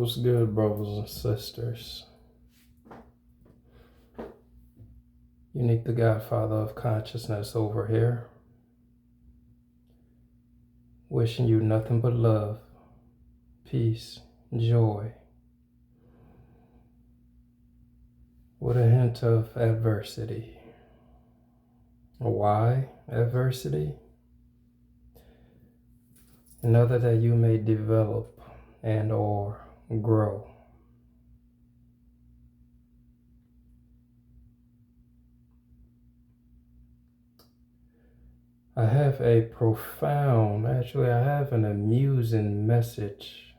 What's good, brothers and sisters? Unique, the Godfather of Consciousness over here. Wishing you nothing but love, peace, joy, with a hint of adversity. Why adversity? In order that you may develop and or grow. I have a profound, actually I have an amusing message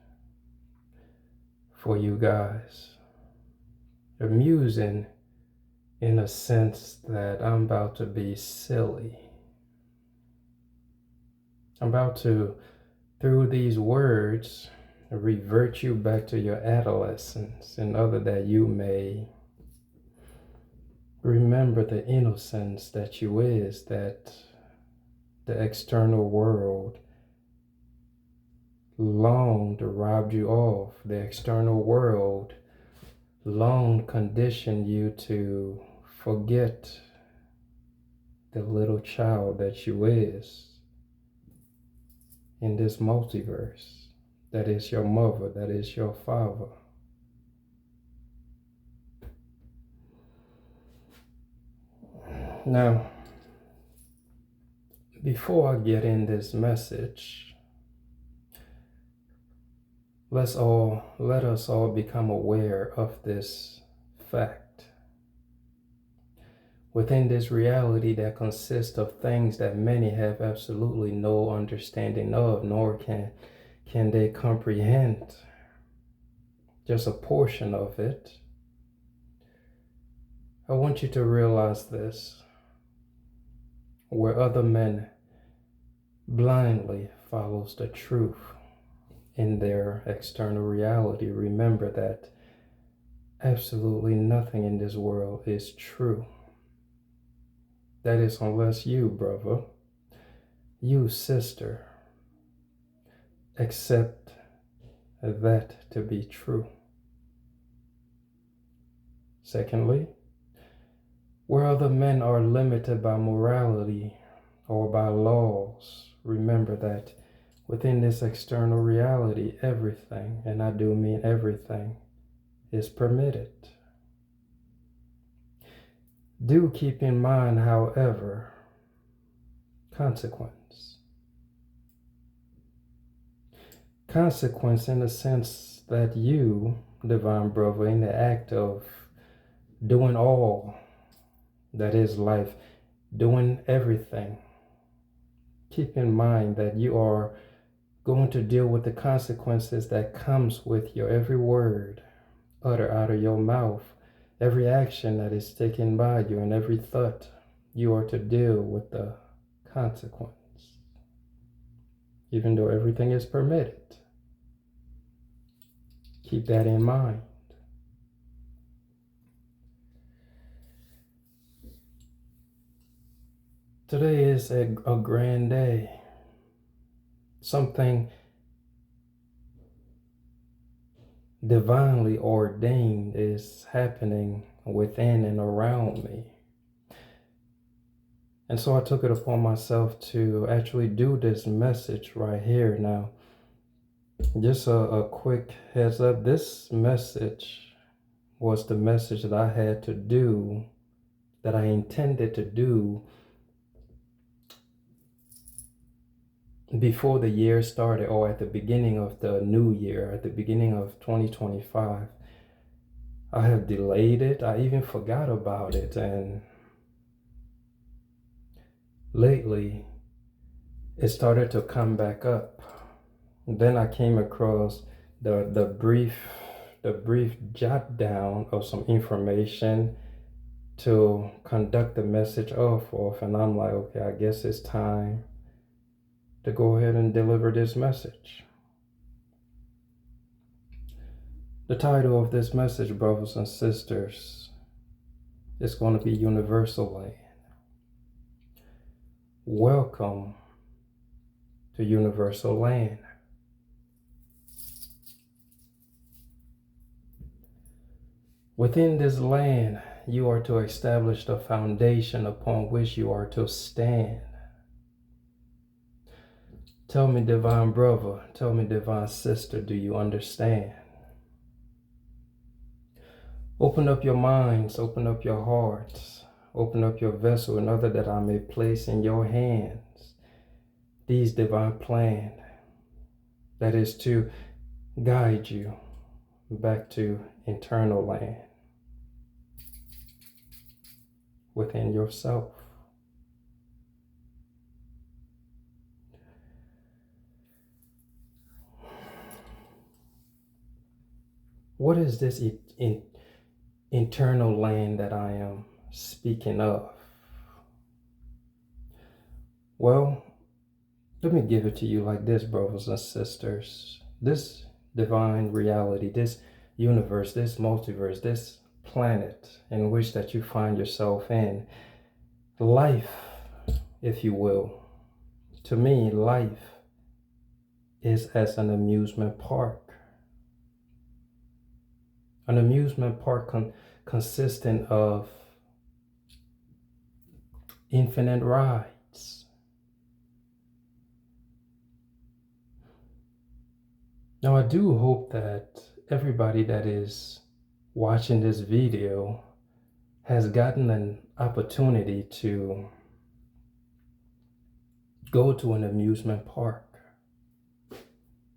for you guys. Amusing in a sense that I'm about to be silly. I'm about to, through these words, revert you back to your adolescence in order that you may remember the innocence that you is, that the external world long robbed you of. The external world long conditioned you to forget the little child that you is in this multiverse. That is your mother, that is your father. Now, before I get in this message, let us all become aware of this fact. Within this reality that consists of things that many have absolutely no understanding of, nor can they comprehend just a portion of it, I want you to realize this. Where other men blindly follows the truth in their external reality, remember that absolutely nothing in this world is true. That is, unless you, brother, you, sister, accept that to be true. Secondly, where other men are limited by morality or by laws, remember that within this external reality, everything, and I do mean everything, is permitted. Do keep in mind, however, consequence. Consequence in the sense that you, divine brother, in the act of doing all that is life, doing everything, keep in mind that you are going to deal with the consequences that comes with your every word uttered out of your mouth, every action that is taken by you, and every thought. You are to deal with the consequence, even though everything is permitted. Keep that in mind. Today is a grand day. Something divinely ordained is happening within and around me. And so I took it upon myself to actually do this message right here. Now, just a quick heads up, this message was the message that I had to do, that I intended to do before the year started, or at the beginning of the new year, at the beginning of 2025. I have delayed it. I even forgot about it. And lately, it started to come back up. Then I came across the brief jot down of some information to conduct the message off of. And I'm like, okay, I guess it's time to go ahead and deliver this message. The title of this message, brothers and sisters, is going to be Universal Land. Welcome to Universal Land. Within this land, you are to establish the foundation upon which you are to stand. Tell me, divine brother, tell me, divine sister, do you understand? Open up your minds, open up your hearts, open up your vessel in order that I may place in your hands these divine plans, that is to guide you back to eternal land within yourself. What is this eternal land that I am speaking of? Well, let me give it to you like this, brothers and sisters. This divine reality, this universe, this multiverse, this planet in which that you find yourself in, life, if you will. To me, life is as an amusement park. An amusement park consisting of infinite rides. Now, I do hope that everybody that is watching this video has gotten an opportunity to go to an amusement park.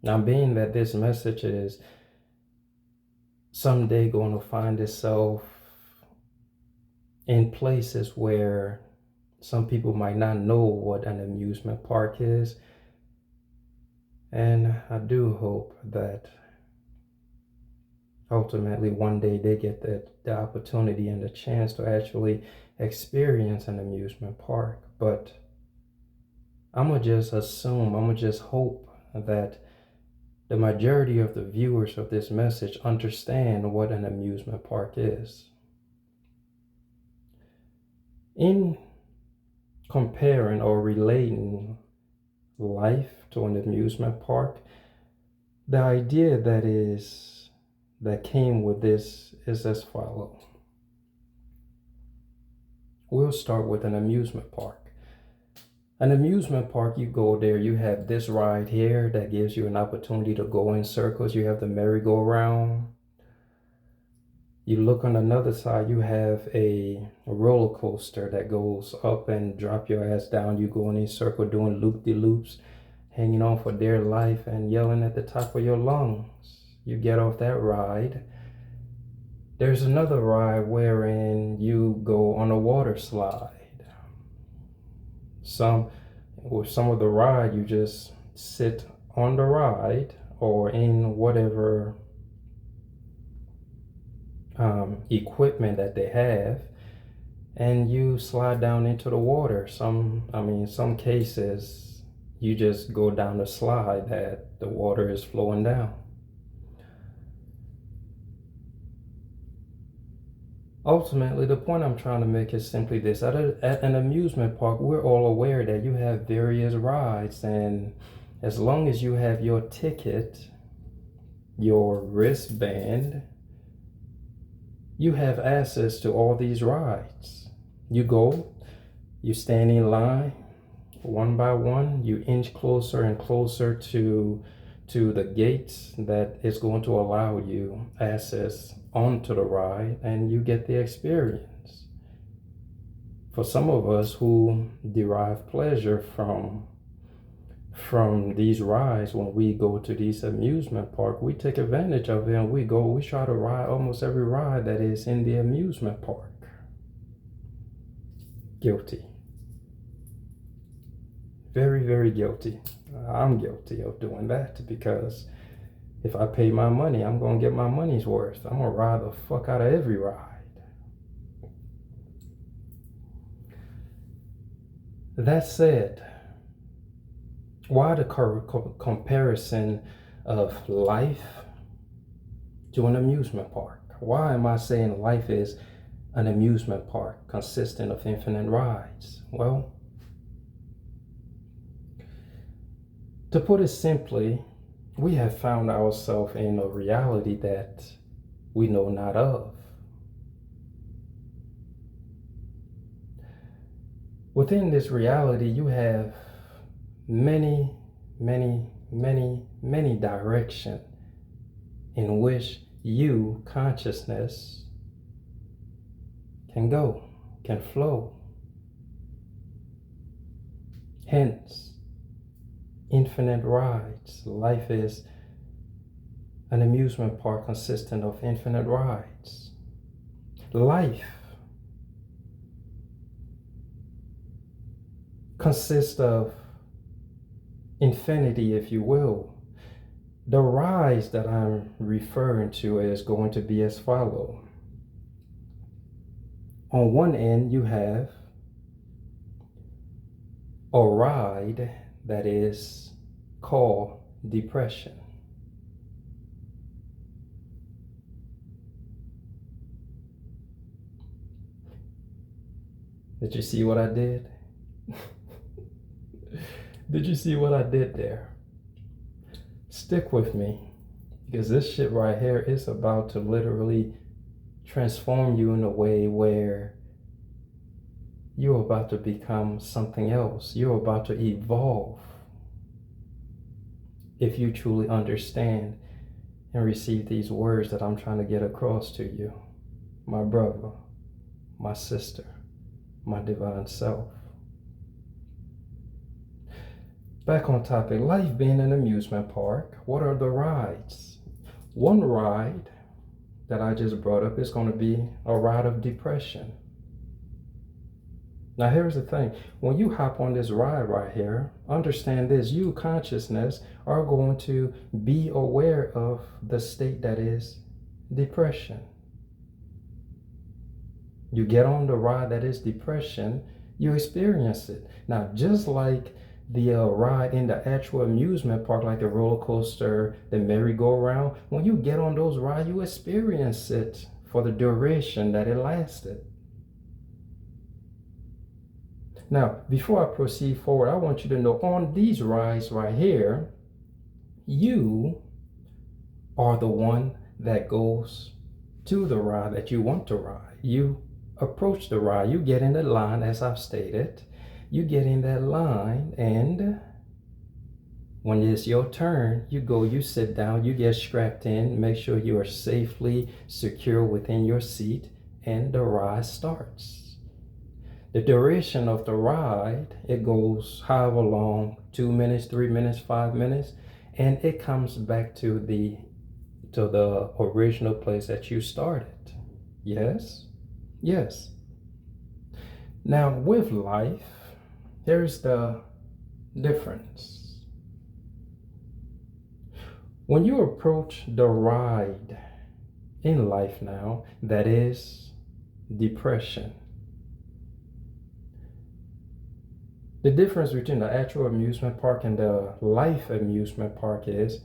Now, being that this message is someday going to find itself in places where some people might not know what an amusement park is, and I do hope that ultimately one day they get the opportunity and the chance to actually experience an amusement park. But I'm going to just assume, I'm going to just hope that the majority of the viewers of this message understand what an amusement park is. In comparing or relating life to an amusement park, the idea that came with this is as follows. We'll start with an amusement park. An amusement park, you go there, you have this ride here that gives you an opportunity to go in circles. You have the merry-go-round. You look on another side, you have a roller coaster that goes up and drop your ass down. You go in a circle doing loop-de-loops, hanging on for dear life and yelling at the top of your lungs. You get off that ride. There's another ride wherein you go on a water slide. With some of the ride, you just sit on the ride or in whatever equipment that they have, and you slide down into the water. In some cases, you just go down the slide that the water is flowing down. Ultimately, the point I'm trying to make is simply this. At an amusement park, we're all aware that you have various rides, and as long as you have your ticket, your wristband, you have access to all these rides. You go, you stand in line, one by one, you inch closer and closer to the gates that is going to allow you access onto the ride, and you get the experience. For some of us who derive pleasure from these rides, when we go to these amusement park, we take advantage of it and we try to ride almost every ride that is in the amusement park. Guilty. Very, very guilty. I'm guilty of doing that because if I pay my money, I'm going to get my money's worth. I'm going to ride the fuck out of every ride. That said, why the comparison of life to an amusement park? Why am I saying life is an amusement park consisting of infinite rides? Well, to put it simply, we have found ourselves in a reality that we know not of. within this reality, you have many, many directions in which you, consciousness, can go, can flow. Hence, infinite rides. Life is an amusement park consisting of infinite rides. Life consists of infinity, if you will. The rides that I'm referring to is going to be as follows. On one end, you have a ride that is called depression. Did you see what I did? Did you see what I did there? Stick with me, because this shit right here is about to literally transform you in a way where you're about to become something else. You're about to evolve if you truly understand and receive these words that I'm trying to get across to you. My brother, my sister, my divine self. Back on topic, life being an amusement park, what are the rides? One ride that I just brought up is going to be a ride of depression. Now here's the thing, when you hop on this ride right here, understand this, you, consciousness, are going to be aware of the state that is depression. You get on the ride that is depression, you experience it. Now, just like the ride in the actual amusement park, like the roller coaster, the merry-go-round, when you get on those rides, you experience it for the duration that it lasted. Now, before I proceed forward, I want you to know on these rides right here, you are the one that goes to the ride that you want to ride. You approach the ride, you get in the line, as I've stated. You get in that line, and when it's your turn, you go, you sit down, you get strapped in, make sure you are safely secure within your seat, and the ride starts. The duration of the ride, it goes however long, 2 minutes, 3 minutes, 5 minutes, and it comes back to the original place that you started. Yes? Yes. Now, with life, here's the difference. When you approach the ride in life now, that is depression. The difference between the actual amusement park and the life amusement park is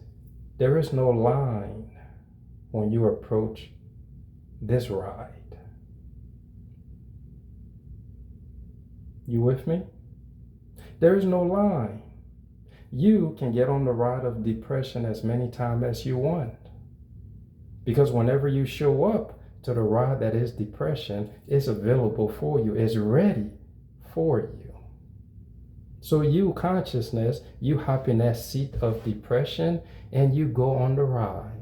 there is no line when you approach this ride. You with me? There is no line. You can get on the ride of depression as many times as you want. Because whenever you show up to the ride that is depression, it's available for you, it's ready for you. So you, consciousness, you hop in that seat of depression and you go on the ride.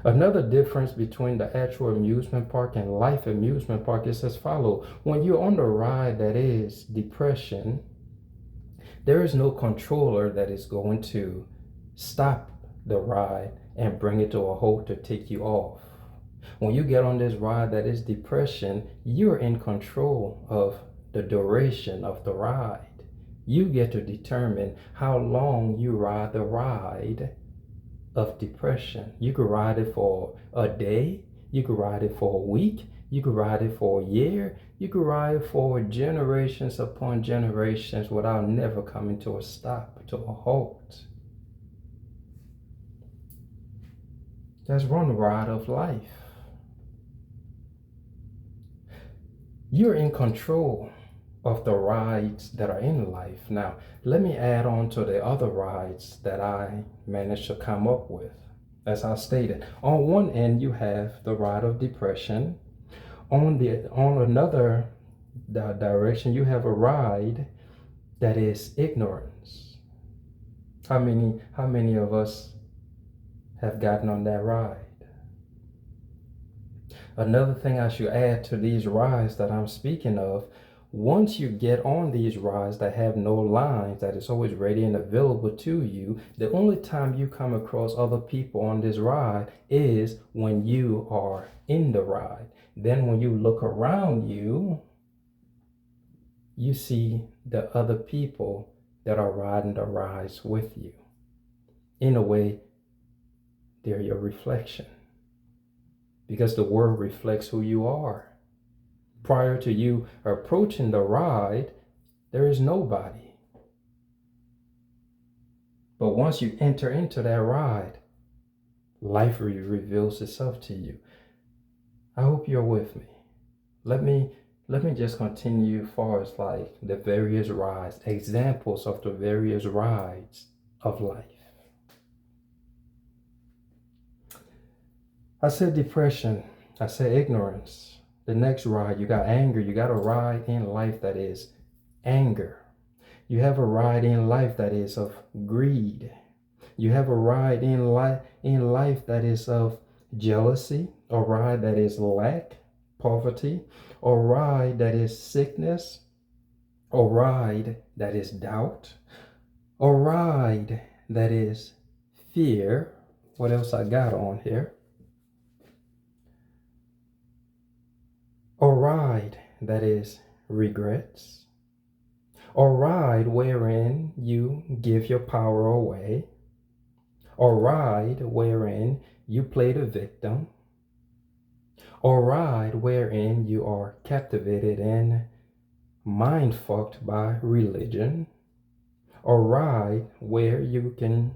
Another difference between the actual amusement park and life amusement park is as follows. When you're on the ride that is depression, there is no controller that is going to stop the ride and bring it to a halt to take you off. When you get on this ride that is depression, you're in control of the duration of the ride. You get to determine how long you ride the ride of depression. You could ride it for a day, you could ride it for a week, you could ride it for a year, you could ride it for generations upon generations without never coming to a stop, to a halt. That's one ride of life. You're in control of the rides that are in life. Now, let me add on to the other rides that I managed to come up with. As I stated, on one end, you have the ride of depression. On another direction. You have a ride that is ignorance. How many of us have gotten on that ride? Another thing I should add to these rides that I'm speaking of, once you get on these rides that have no lines, that is always ready and available to you, the only time you come across other people on this ride is when you are in the ride. Then when you look around you, you see the other people that are riding the rides with you. In a way, they're your reflection, because the world reflects who you are. Prior to you approaching the ride, there is nobody. But once you enter into that ride, life reveals itself to you. I hope you're with me. Let me just continue as far as like the various rides, examples of the various rides of life. I said depression. I said ignorance. The next ride, you got anger. You got a ride in life that is anger. You have a ride in life that is of greed. You have a ride in life that is of jealousy, a ride that is lack, poverty, a ride that is sickness, a ride that is doubt, a ride that is fear. What else I got on here? A ride that is regrets, a ride wherein you give your power away, a ride wherein you play the victim, a ride wherein you are captivated and mind fucked by religion, a ride where you can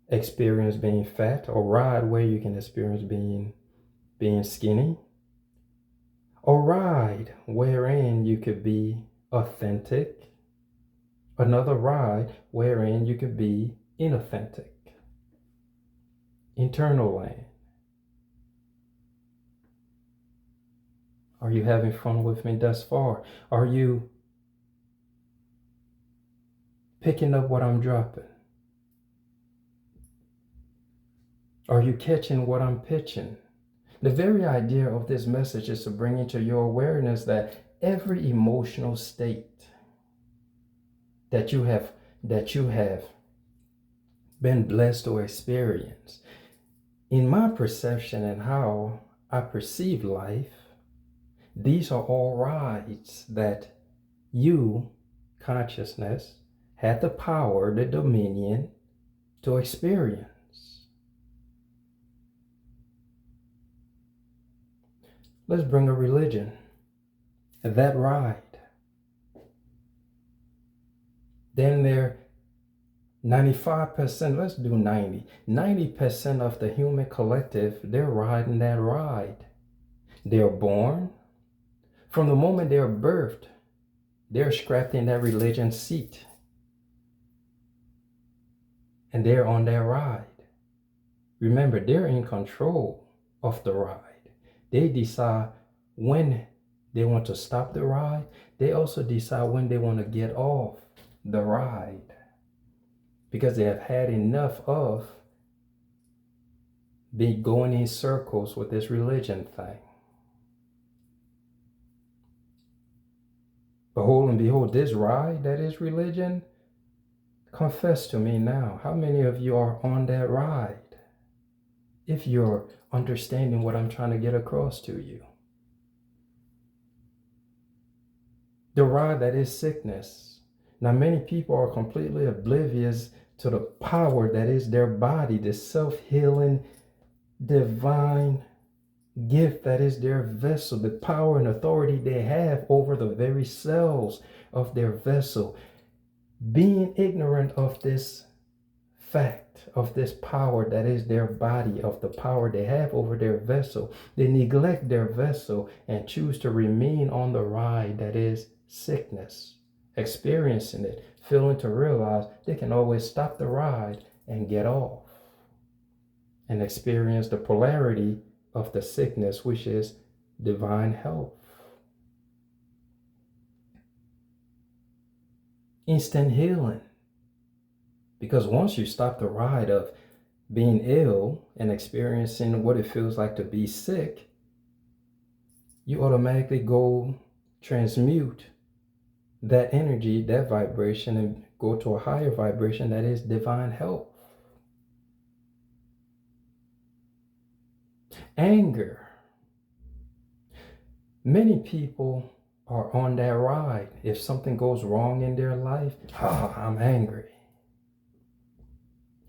experience being fat, a ride where you can experience being skinny, a ride wherein you could be authentic, another ride wherein you could be inauthentic. Internal land. Are you having fun with me thus far? Are you picking up what I'm dropping? Are you catching what I'm pitching? The very idea of this message is to bring into your awareness that every emotional state that you have been blessed to experience, in my perception and how I perceive life, these are all rides that you, consciousness, had the power, the dominion to experience. Let's bring a religion. That ride. Then there 95%, let's do 90. 90% of the human collective, they're riding that ride. They're born. From the moment they're birthed, they're strapped in that religion seat. And they're on that ride. Remember, they're in control of the ride. They decide when they want to stop the ride. They also decide when they want to get off the ride, because they have had enough of going in circles with this religion thing. Behold and behold, this ride that is religion, confess to me now, how many of you are on that ride? If you're understanding what I'm trying to get across to you. The ride that is sickness. Now, many people are completely oblivious to the power that is their body, the self-healing, divine gift that is their vessel, the power and authority they have over the very cells of their vessel. Being ignorant of this fact, of this power that is their body, of the power they have over their vessel, they neglect their vessel and choose to remain on the ride that is sickness, experiencing it, failing to realize they can always stop the ride and get off and experience the polarity of the sickness, which is divine health. instant healing. Because once you stop the ride of being ill and experiencing what it feels like to be sick, you automatically go transmute that energy, that vibration, and go to a higher vibration that is divine health. Anger. Many people are on that ride. If something goes wrong in their life, I'm angry.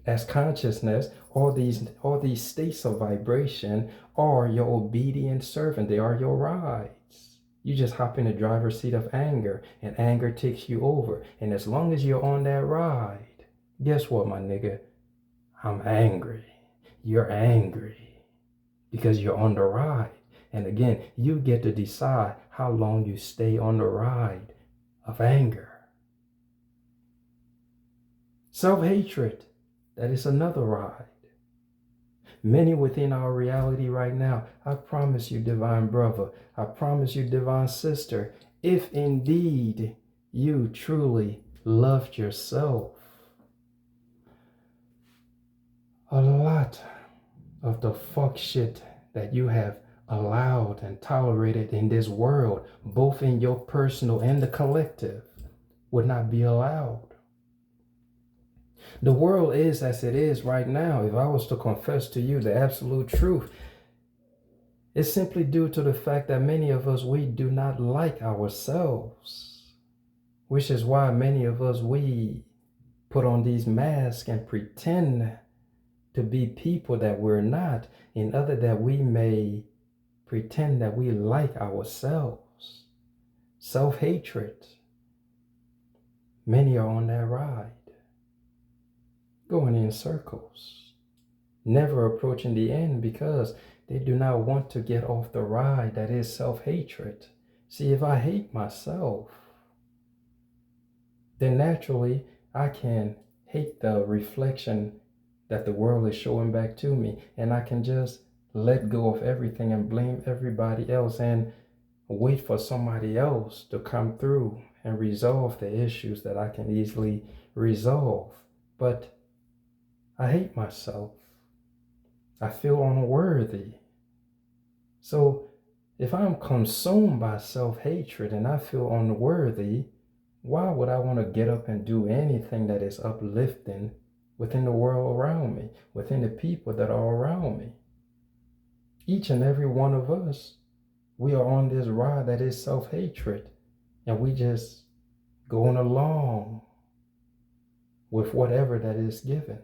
As consciousness, all these states of vibration are your obedient servant. They are your rides. You just hop in the driver's seat of anger, and anger takes you over. And as long as you're on that ride, guess what, my nigga? I'm angry. You're angry because you're on the ride. And again, you get to decide how long you stay on the ride of anger. Self-hatred, that is another ride. Many within our reality right now, I promise you, divine brother, I promise you, divine sister, if indeed you truly loved yourself, a lot of the fuck shit that you have allowed and tolerated in this world, both in your personal and the collective, would not be allowed. The world is as it is right now. If I was to confess to you the absolute truth, it's simply due to the fact that many of us, we do not like ourselves, which is why many of us, we put on these masks and pretend to be people that we're not, in order that we may pretend that we like ourselves. Self-hatred. Many are on that ride, going in circles, never approaching the end because they do not want to get off the ride that is self-hatred. See, if I hate myself, then naturally I can hate the reflection that the world is showing back to me, and I can just let go of everything and blame everybody else and wait for somebody else to come through and resolve the issues that I can easily resolve. But I hate myself. I feel unworthy. So if I'm consumed by self-hatred and I feel unworthy, why would I want to get up and do anything that is uplifting within the world around me, within the people that are around me? Each and every one of us, we are on this ride that is self-hatred, and we just going along with whatever that is given.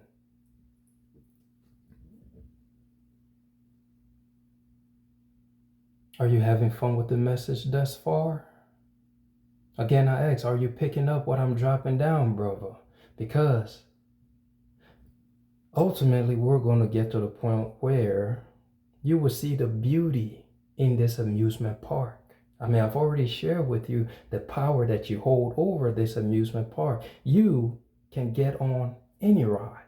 Are you having fun with the message thus far? Again, I ask, are you picking up what I'm dropping down, brother? Because ultimately, we're going to get to the point where you will see the beauty in this amusement park. I mean, I've already shared with you the power that you hold over this amusement park. You can get on any ride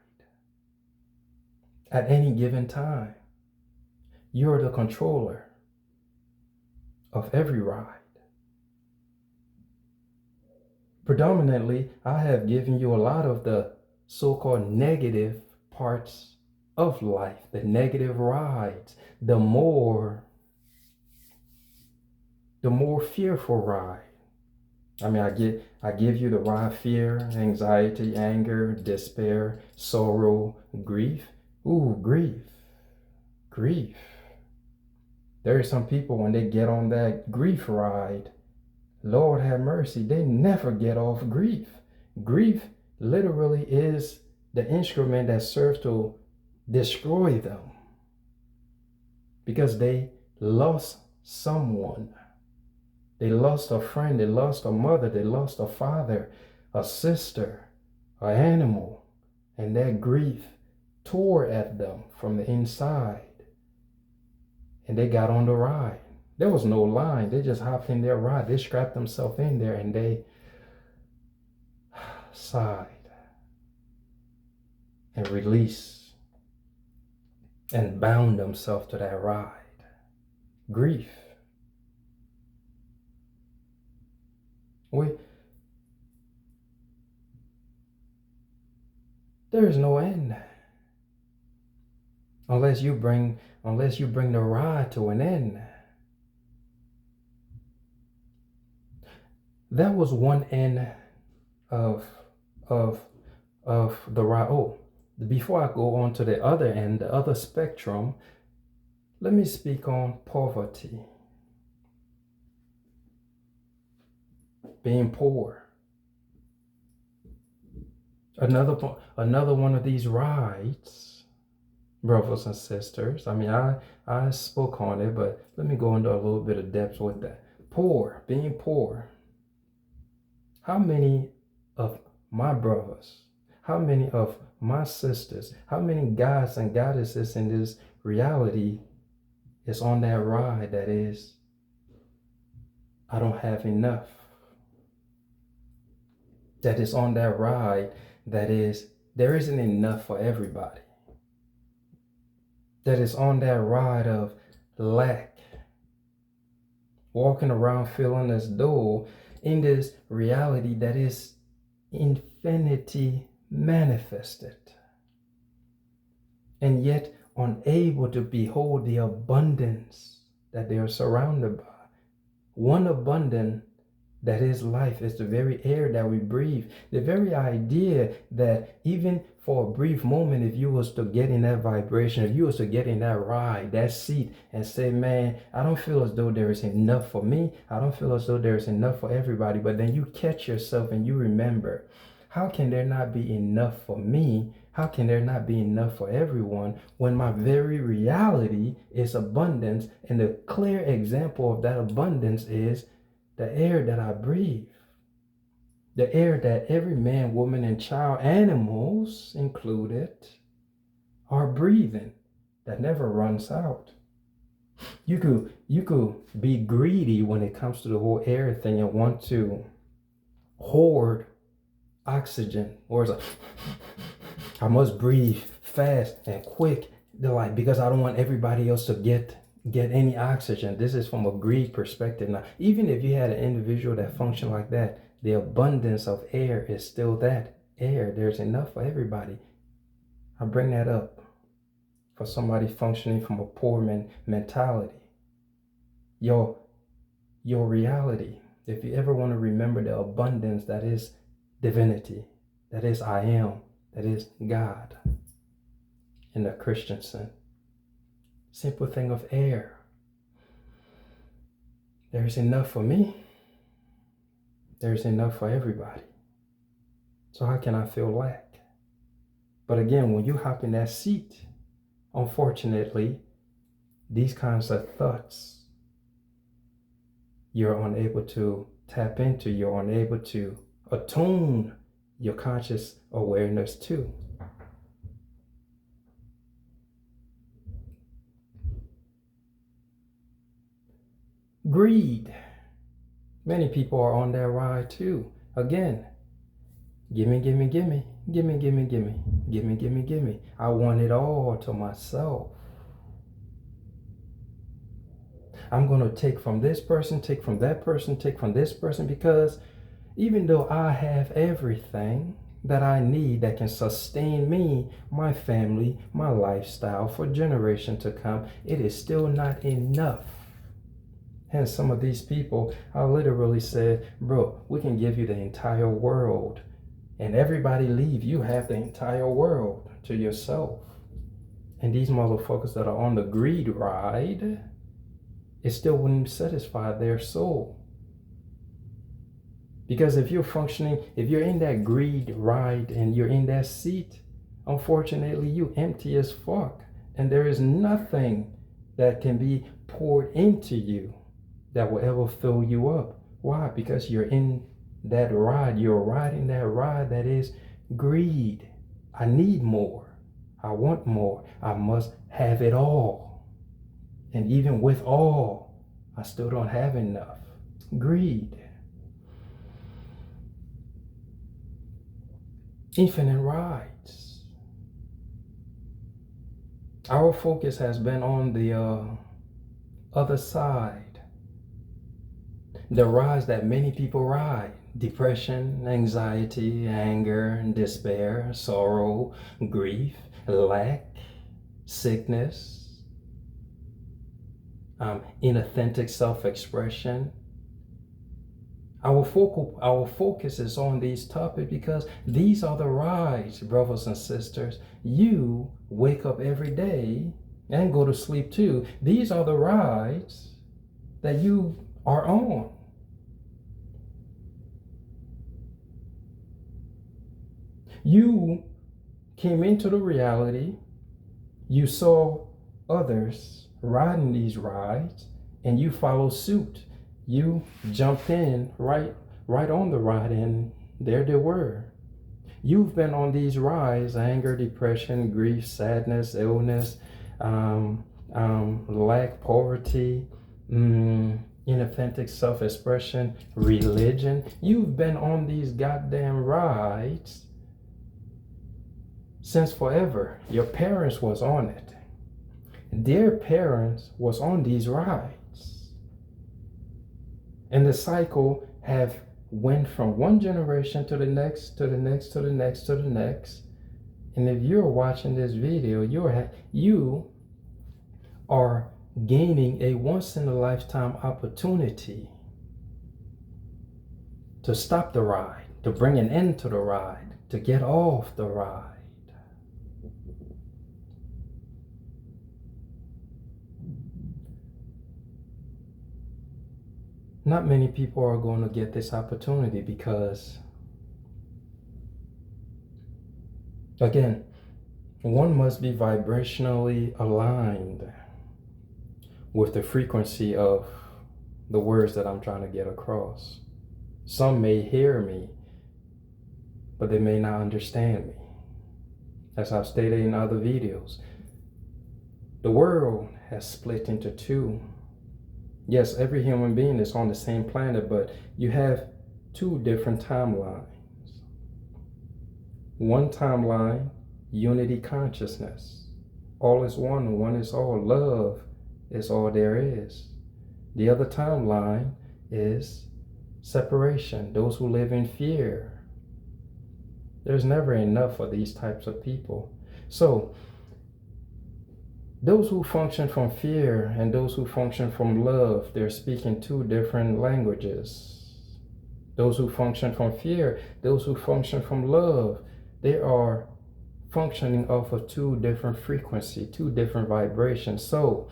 at any given time. You're the controller of every ride. Predominantly, I have given you a lot of the so-called negative parts of life, the negative rides, the more fearful ride. I mean, I give you the ride: fear, anxiety, anger, despair, sorrow, grief. Ooh, grief. There are some people, when they get on that grief ride, Lord have mercy, they never get off grief. Grief literally is the instrument that serves to destroy them because they lost someone. They lost a friend, they lost a mother, they lost a father, a sister, an animal, and that grief tore at them from the inside. And they got on the ride. There was no line. They just hopped in their ride. They strapped themselves in there and they sighed and released and bound themselves to that ride. Grief. There is no end. Unless you bring the ride to an end. That was one end of of the ride. Oh, before I go on to the other end, the other spectrum, let me speak on poverty. Being poor. Another one of these rides, brothers and sisters. I mean, I spoke on it, but let me go into a little bit of depth with that. Poor, being poor. How many of my brothers, how many of my sisters, how many gods and goddesses in this reality is on that ride that is, I don't have enough? That is on that ride that is, there isn't enough for everybody. That is on that ride of lack. Walking around feeling as though in this reality that is infinity manifested, and yet unable to behold the abundance that they are surrounded by. One abundant that is life is the very air that we breathe. The very idea that even for a brief moment, if you was to get in that vibration, if you was to get in that ride, that seat, and say, man, I don't feel as though there is enough for me. I don't feel as though there is enough for everybody. But then you catch yourself and you remember, how can there not be enough for me? How can there not be enough for everyone when my very reality is abundance? And the clear example of that abundance is the air that I breathe, the air that every man, woman, and child, animals included, are breathing, that never runs out. You could be greedy when it comes to the whole air thing and want to hoard oxygen, or it's like, I must breathe fast and quick, like, because I don't want everybody else to get any oxygen. This is from a greed perspective. Now, even if you had an individual that functioned like that, the abundance of air is still that air. There's enough for everybody. I bring that up for somebody functioning from a poor mentality. Your reality, if you ever want to remember the abundance that is divinity, that is I am, that is God in the Christian sense. Simple thing of air. There's enough for me. There's enough for everybody. So how can I feel lack? But again, when you hop in that seat, unfortunately, these kinds of thoughts, you're unable to tap into, you're unable to attune your conscious awareness to. Greed. Many people are on that ride too. Again, gimme, gimme, gimme, gimme, gimme, gimme, gimme, gimme, gimme. I want it all to myself. I'm going to take from this person, take from that person, take from this person, because even though I have everything that I need that can sustain me, my family, my lifestyle for generation to come, it is still not enough. Hence, some of these people, I literally said, bro, we can give you the entire world, and everybody leave, you have the entire world to yourself. And these motherfuckers that are on the greed ride, it still wouldn't satisfy their soul. Because if you're functioning, if you're in that greed ride and you're in that seat, unfortunately, you empty as fuck. And there is nothing that can be poured into you that will ever fill you up. Why? Because you're in that ride. You're riding that ride that is greed. I need more. I want more. I must have it all. And even with all, I still don't have enough. Greed. Infinite rides. Our focus has been on the other side. The rides that many people ride, depression, anxiety, anger, despair, sorrow, grief, lack, sickness, inauthentic self-expression. Our focus is on these topics because these are the rides, brothers and sisters. You wake up every day and go to sleep too. These are the rides that you are on. You came into the reality, you saw others riding these rides, and you follow suit. You jumped in right on the ride, and there they were. You've been on these rides: anger, depression, grief, sadness, illness, lack, poverty, inauthentic self-expression, religion. You've been on these goddamn rides since forever. Your parents was on it. Their parents was on these rides. And the cycle have went from one generation to the next, to the next, to the next, to the next. And if you're watching this video, you are gaining a once-in-a-lifetime opportunity to stop the ride, to bring an end to the ride, to get off the ride. Not many people are going to get this opportunity because, again, one must be vibrationally aligned with the frequency of the words that I'm trying to get across. Some may hear me, but they may not understand me. As I've stated in other videos, the world has split into two. Yes, every human being is on the same planet, but you have two different timelines. One timeline, unity consciousness. All is one, one is all. Love is all there is. The other timeline is separation, those who live in fear. There's never enough for these types of people. So, those who function from fear and those who function from love, they're speaking two different languages. Those who function from fear, those who function from love, they are functioning off of two different frequencies, two different vibrations. So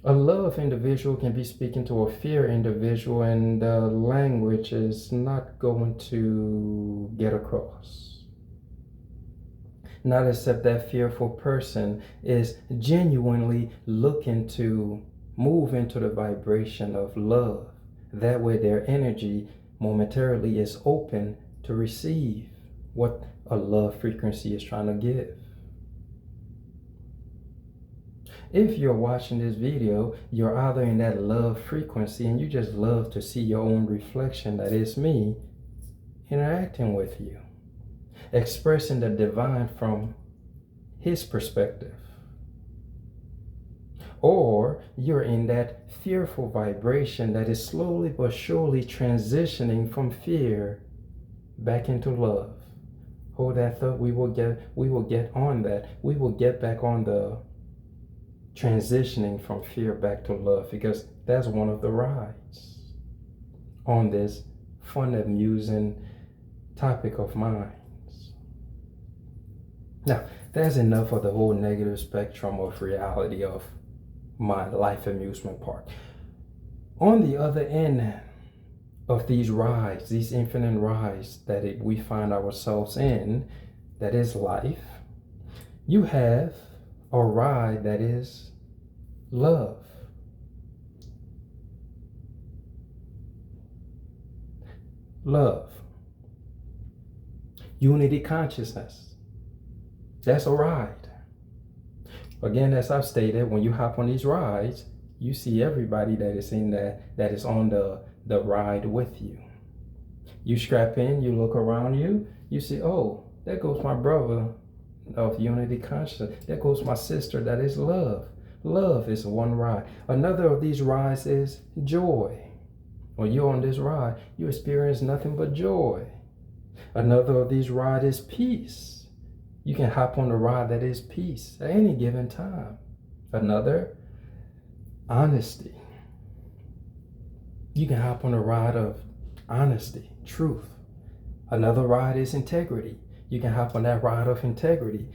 a love individual can be speaking to a fear individual, and the language is not going to get across. Not except that fearful person is genuinely looking to move into the vibration of love. That way their energy momentarily is open to receive what a love frequency is trying to give. If you're watching this video, you're either in that love frequency and you just love to see your own reflection, that is me, interacting with you, expressing the divine from his perspective. Or you're in that fearful vibration that is slowly but surely transitioning from fear back into love. Hold that thought. We will get on that. We will get back on the transitioning from fear back to love, because that's one of the rides on this fun, amusing topic of mine. Now, that's enough of the whole negative spectrum of reality of my life amusement park. On the other end of these rides, these infinite rides that we find ourselves in, that is life, you have a ride that is love. Love. Unity consciousness. That's a ride. Again, as I've stated, when you hop on these rides, you see everybody that is in that is on the ride with you. You strap in, you look around you, you see, oh, there goes my brother of unity consciousness. There goes my sister, that is love. Love is one ride. Another of these rides is joy. When you're on this ride, you experience nothing but joy. Another of these rides is peace. You can hop on a ride that is peace at any given time. Another, honesty. You can hop on a ride of honesty, truth. Another ride is integrity. You can hop on that ride of integrity.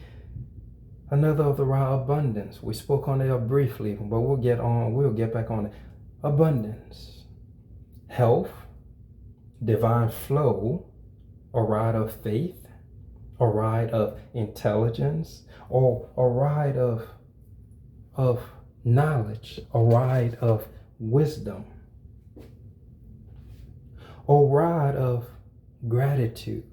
Another of the ride, abundance. We spoke on it briefly, but we'll get back on it. Abundance. Health, divine flow, a ride of faith, a ride of intelligence, or a ride of knowledge, a ride of wisdom, a ride of gratitude.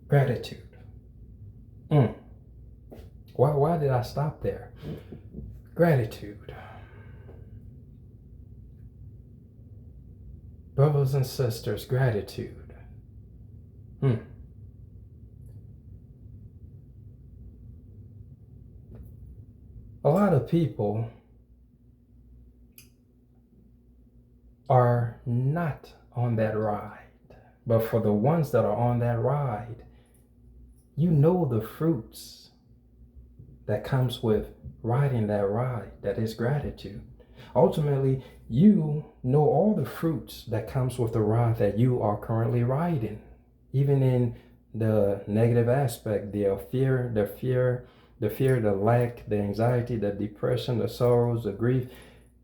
Gratitude. Why did I stop there? Gratitude. Brothers and sisters, gratitude. A lot of people are not on that ride. But for the ones that are on that ride, you know the fruits that comes with riding that ride, that is gratitude. Ultimately, you know all the fruits that comes with the ride that you are currently riding, even in the negative aspect, the fear, the lack, the anxiety, the depression, the sorrows, the grief.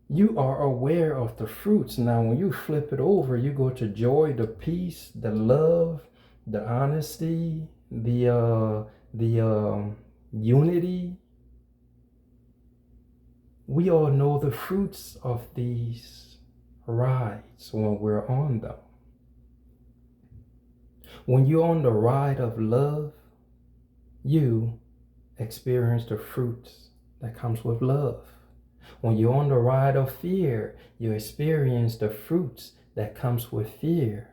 You are aware of the fruits. Now, when you flip it over, you go to joy, the peace, the love, the honesty, the unity. We all know the fruits of these rides when we're on them. When you're on the ride of love, you experience the fruits that comes with love. When you're on the ride of fear, you experience the fruits that comes with fear.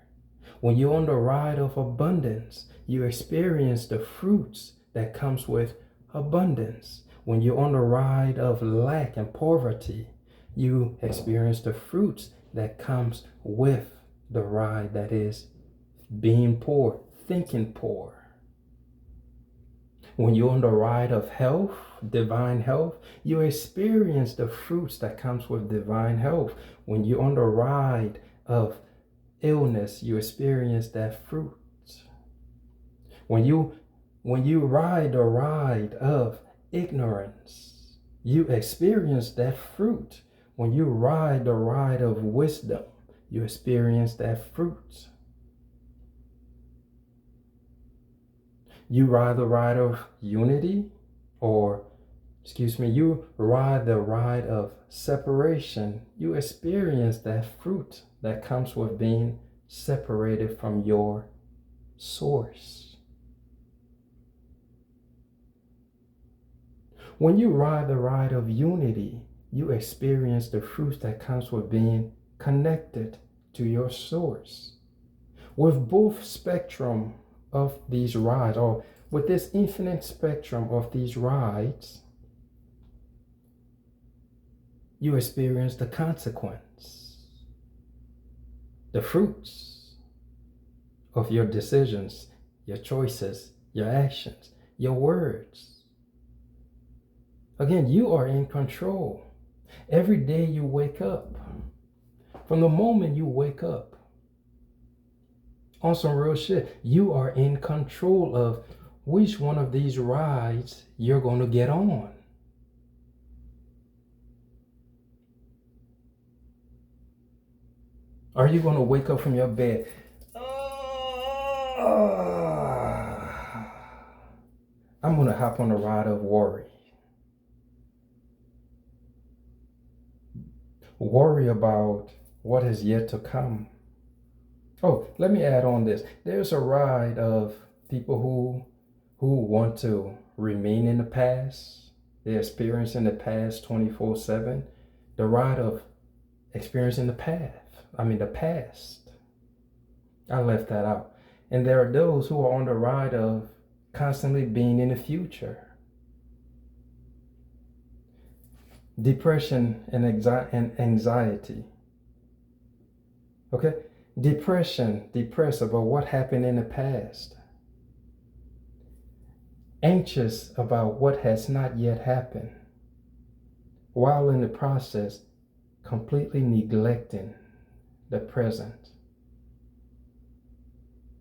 When you're on the ride of abundance, you experience the fruits that comes with abundance. When you're on the ride of lack and poverty, you experience the fruits that comes with the ride that is being poor, thinking poor. When you're on the ride of health, divine health, you experience the fruits that comes with divine health. When you're on the ride of illness, you experience that fruit. When you ride the ride of ignorance, you experience that fruit. When you ride the ride of wisdom, you experience that fruit. You ride the ride of unity, you ride the ride of separation, you experience that fruit that comes with being separated from your source. When you ride the ride of unity, you experience the fruit that comes with being connected to your source. With both spectrum of these rides, or with this infinite spectrum of these rides, you experience the consequence, the fruits of your decisions, your choices, your actions, your words. Again, you are in control. Every day you wake up, from the moment you wake up, on some real shit, you are in control of which one of these rides you're going to get on. Are you going to wake up from your bed? I'm going to hop on the ride of worry. Worry about what is yet to come. Oh, let me add on this. There's a ride of people who want to remain in the past. They're experiencing the past 24/7. The ride of experiencing the past. I left that out. And there are those who are on the ride of constantly being in the future. depression and anxiety. Okay? Depressed about what happened in the past. Anxious about what has not yet happened, while in the process completely neglecting the present.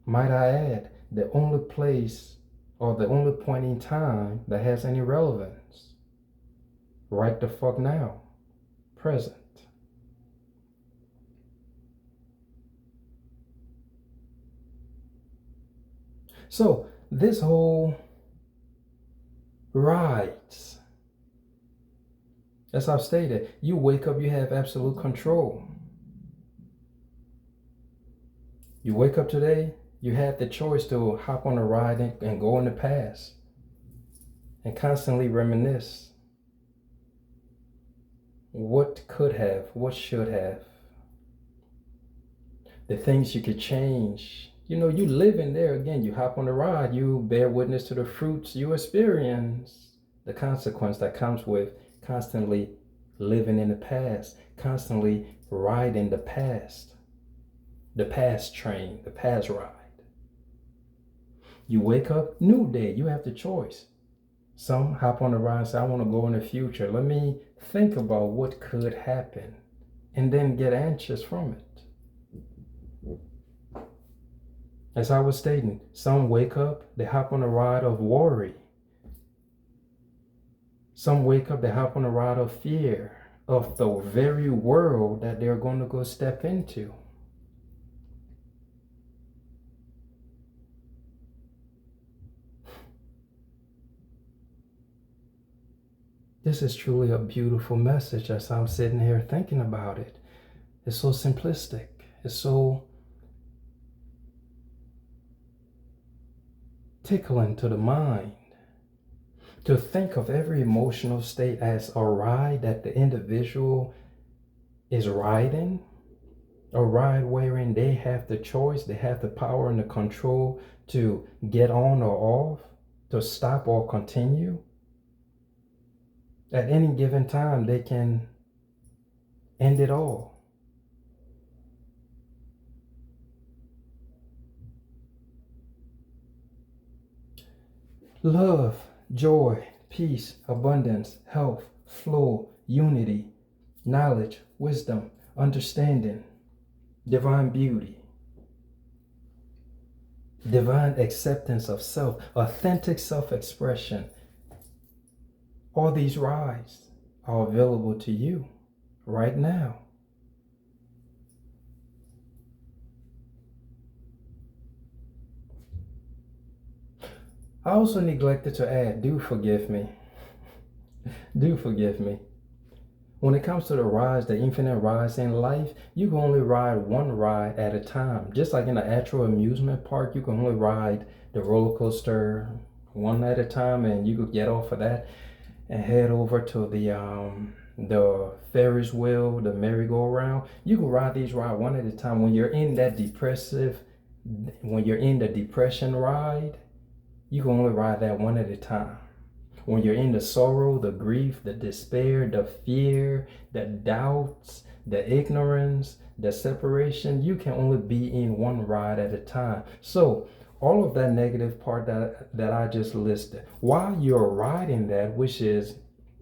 Might I add, the only place or the only point in time that has any relevance. Right the fuck now. Present. So this whole rides, as I've stated, you wake up, you have absolute control. You wake up today, you have the choice to hop on a ride and go in the past and constantly reminisce. What could have, what should have, the things you could change. You know, you live in there again. You hop on the ride, you bear witness to the fruits you experience, the consequence that comes with constantly living in the past, constantly riding the past train, the past ride. You wake up, new day, you have the choice. Some hop on the ride and say, I want to go in the future. Let me think about what could happen and then get anxious from it. As I was stating, some wake up, they hop on a ride of worry. Some wake up, they hop on a ride of fear of the very world that they're going to go step into. This is truly a beautiful message as I'm sitting here thinking about it. It's so simplistic. It's so tickling to the mind. To think of every emotional state as a ride that the individual is riding, a ride wherein they have the choice, they have the power and the control to get on or off, to stop or continue. At any given time, they can end it all. Love, joy, peace, abundance, health, flow, unity, knowledge, wisdom, understanding, divine beauty, divine acceptance of self, authentic self-expression. All these rides are available to you right now. I also neglected to add, do forgive me. Do forgive me. When it comes to the rides, the infinite rides in life, you can only ride one ride at a time. Just like in an actual amusement park, you can only ride the roller coaster one at a time, and you could get off of that and head over to the Ferris wheel, the merry-go-round. You can ride these rides one at a time. When you're in the depression ride, you can only ride that one at a time. When you're in the sorrow, the grief, the despair, the fear, the doubts, the ignorance, the separation, you can only be in one ride at a time. So all of that negative part that I just listed, while you're riding that, which is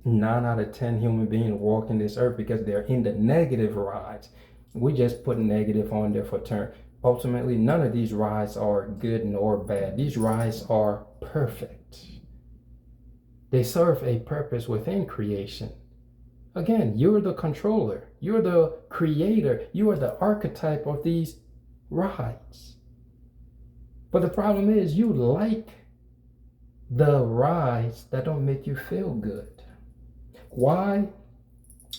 9 out of 10 human beings walking this earth because they're in the negative rides, we just put negative on there for turn. Ultimately, none of these rides are good nor bad. These rides are perfect. They serve a purpose within creation. Again, you're the controller. You're the creator. You are the archetype of these rides. But the problem is you like the rides that don't make you feel good. Why?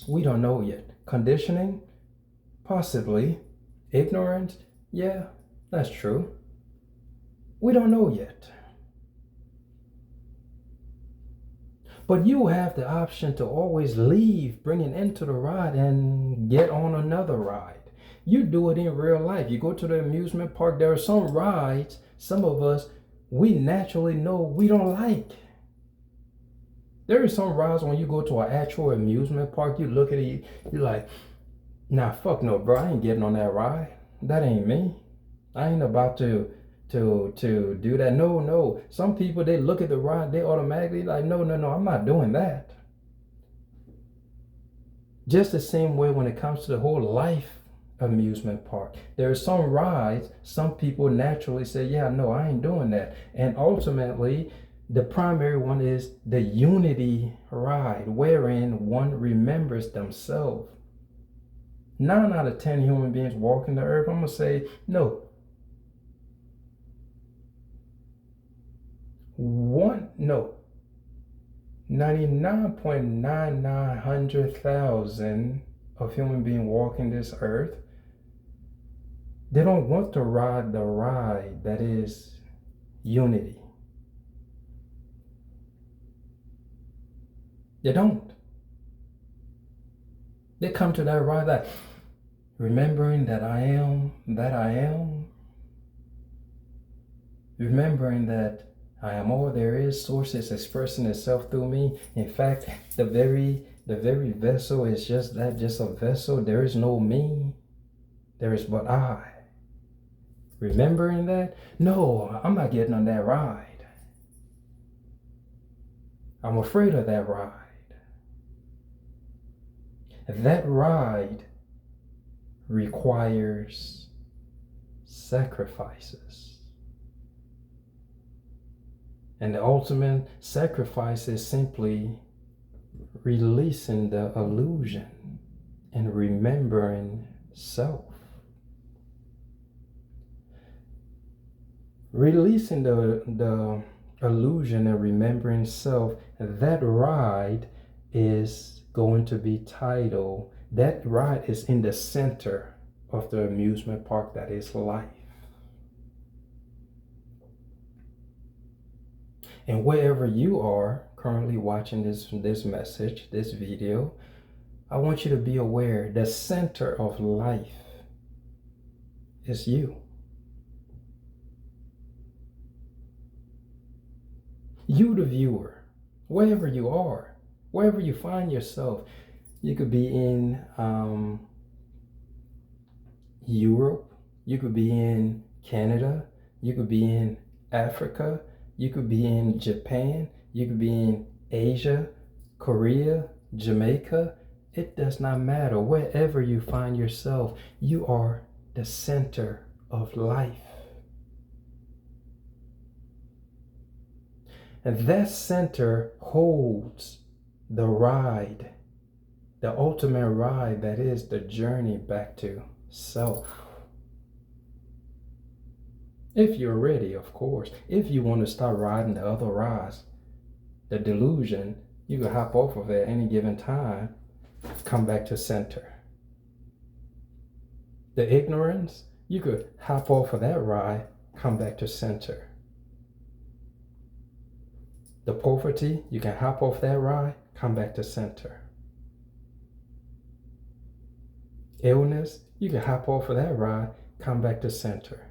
We don't know yet. Conditioning? Possibly. Ignorance? Yeah, that's true. We don't know yet. But you have the option to always leave, bring it into the ride, and get on another ride. You do it in real life. You go to the amusement park, there are some rides, some of us, we naturally know we don't like. There is some rides when you go to an actual amusement park, you look at it, you're like, nah, fuck no, bro. I ain't getting on that ride. That ain't me. I ain't about to do that. No, no. Some people, they look at the ride, they automatically like, no, no, no, I'm not doing that. Just the same way when it comes to the whole life amusement park. There are some rides, some people naturally say, yeah, no, I ain't doing that. And ultimately, the primary one is the unity ride, wherein one remembers themselves. 9 out of 10 human beings walking the earth, I'm going to say, no. 99.9900,000 of human beings walking this earth, they don't want to ride the ride that is unity. They don't. They come to that ride that remembering that I am, remembering that I am all there is, source is expressing itself through me. In fact, the very vessel is just that, just a vessel. There is no me. There is but I. Remembering that? No, I'm not getting on that ride. I'm afraid of that ride. That ride requires sacrifices. And the ultimate sacrifice is simply releasing the illusion and remembering self. Releasing the illusion and remembering self, that ride is going to be titled, that ride is in the center of the amusement park that is life. And wherever you are currently watching this message, this video, I want you to be aware the center of life is you. You, the viewer, wherever you are, wherever you find yourself. You could be in Europe, you could be in Canada, you could be in Africa, you could be in Japan, you could be in Asia, Korea, Jamaica. It does not matter. Wherever you find yourself, you are the center of life. And that center holds the ride, the ultimate ride that is the journey back to self. If you're ready, of course. If you want to start riding the other rides, the delusion, you can hop off of it at any given time, come back to center. The ignorance, you could hop off of that ride, come back to center. The poverty, you can hop off that ride, come back to center. Illness, you can hop off of that ride, come back to center.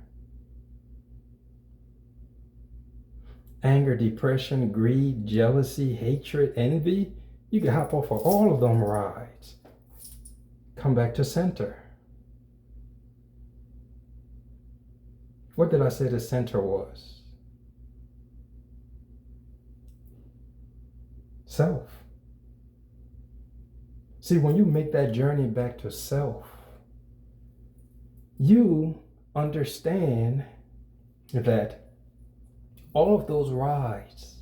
Anger, depression, greed, jealousy, hatred, envy, you can hop off of all of them rides, come back to center. What did I say the center was? Self. See, when you make that journey back to self, you understand that all of those rides,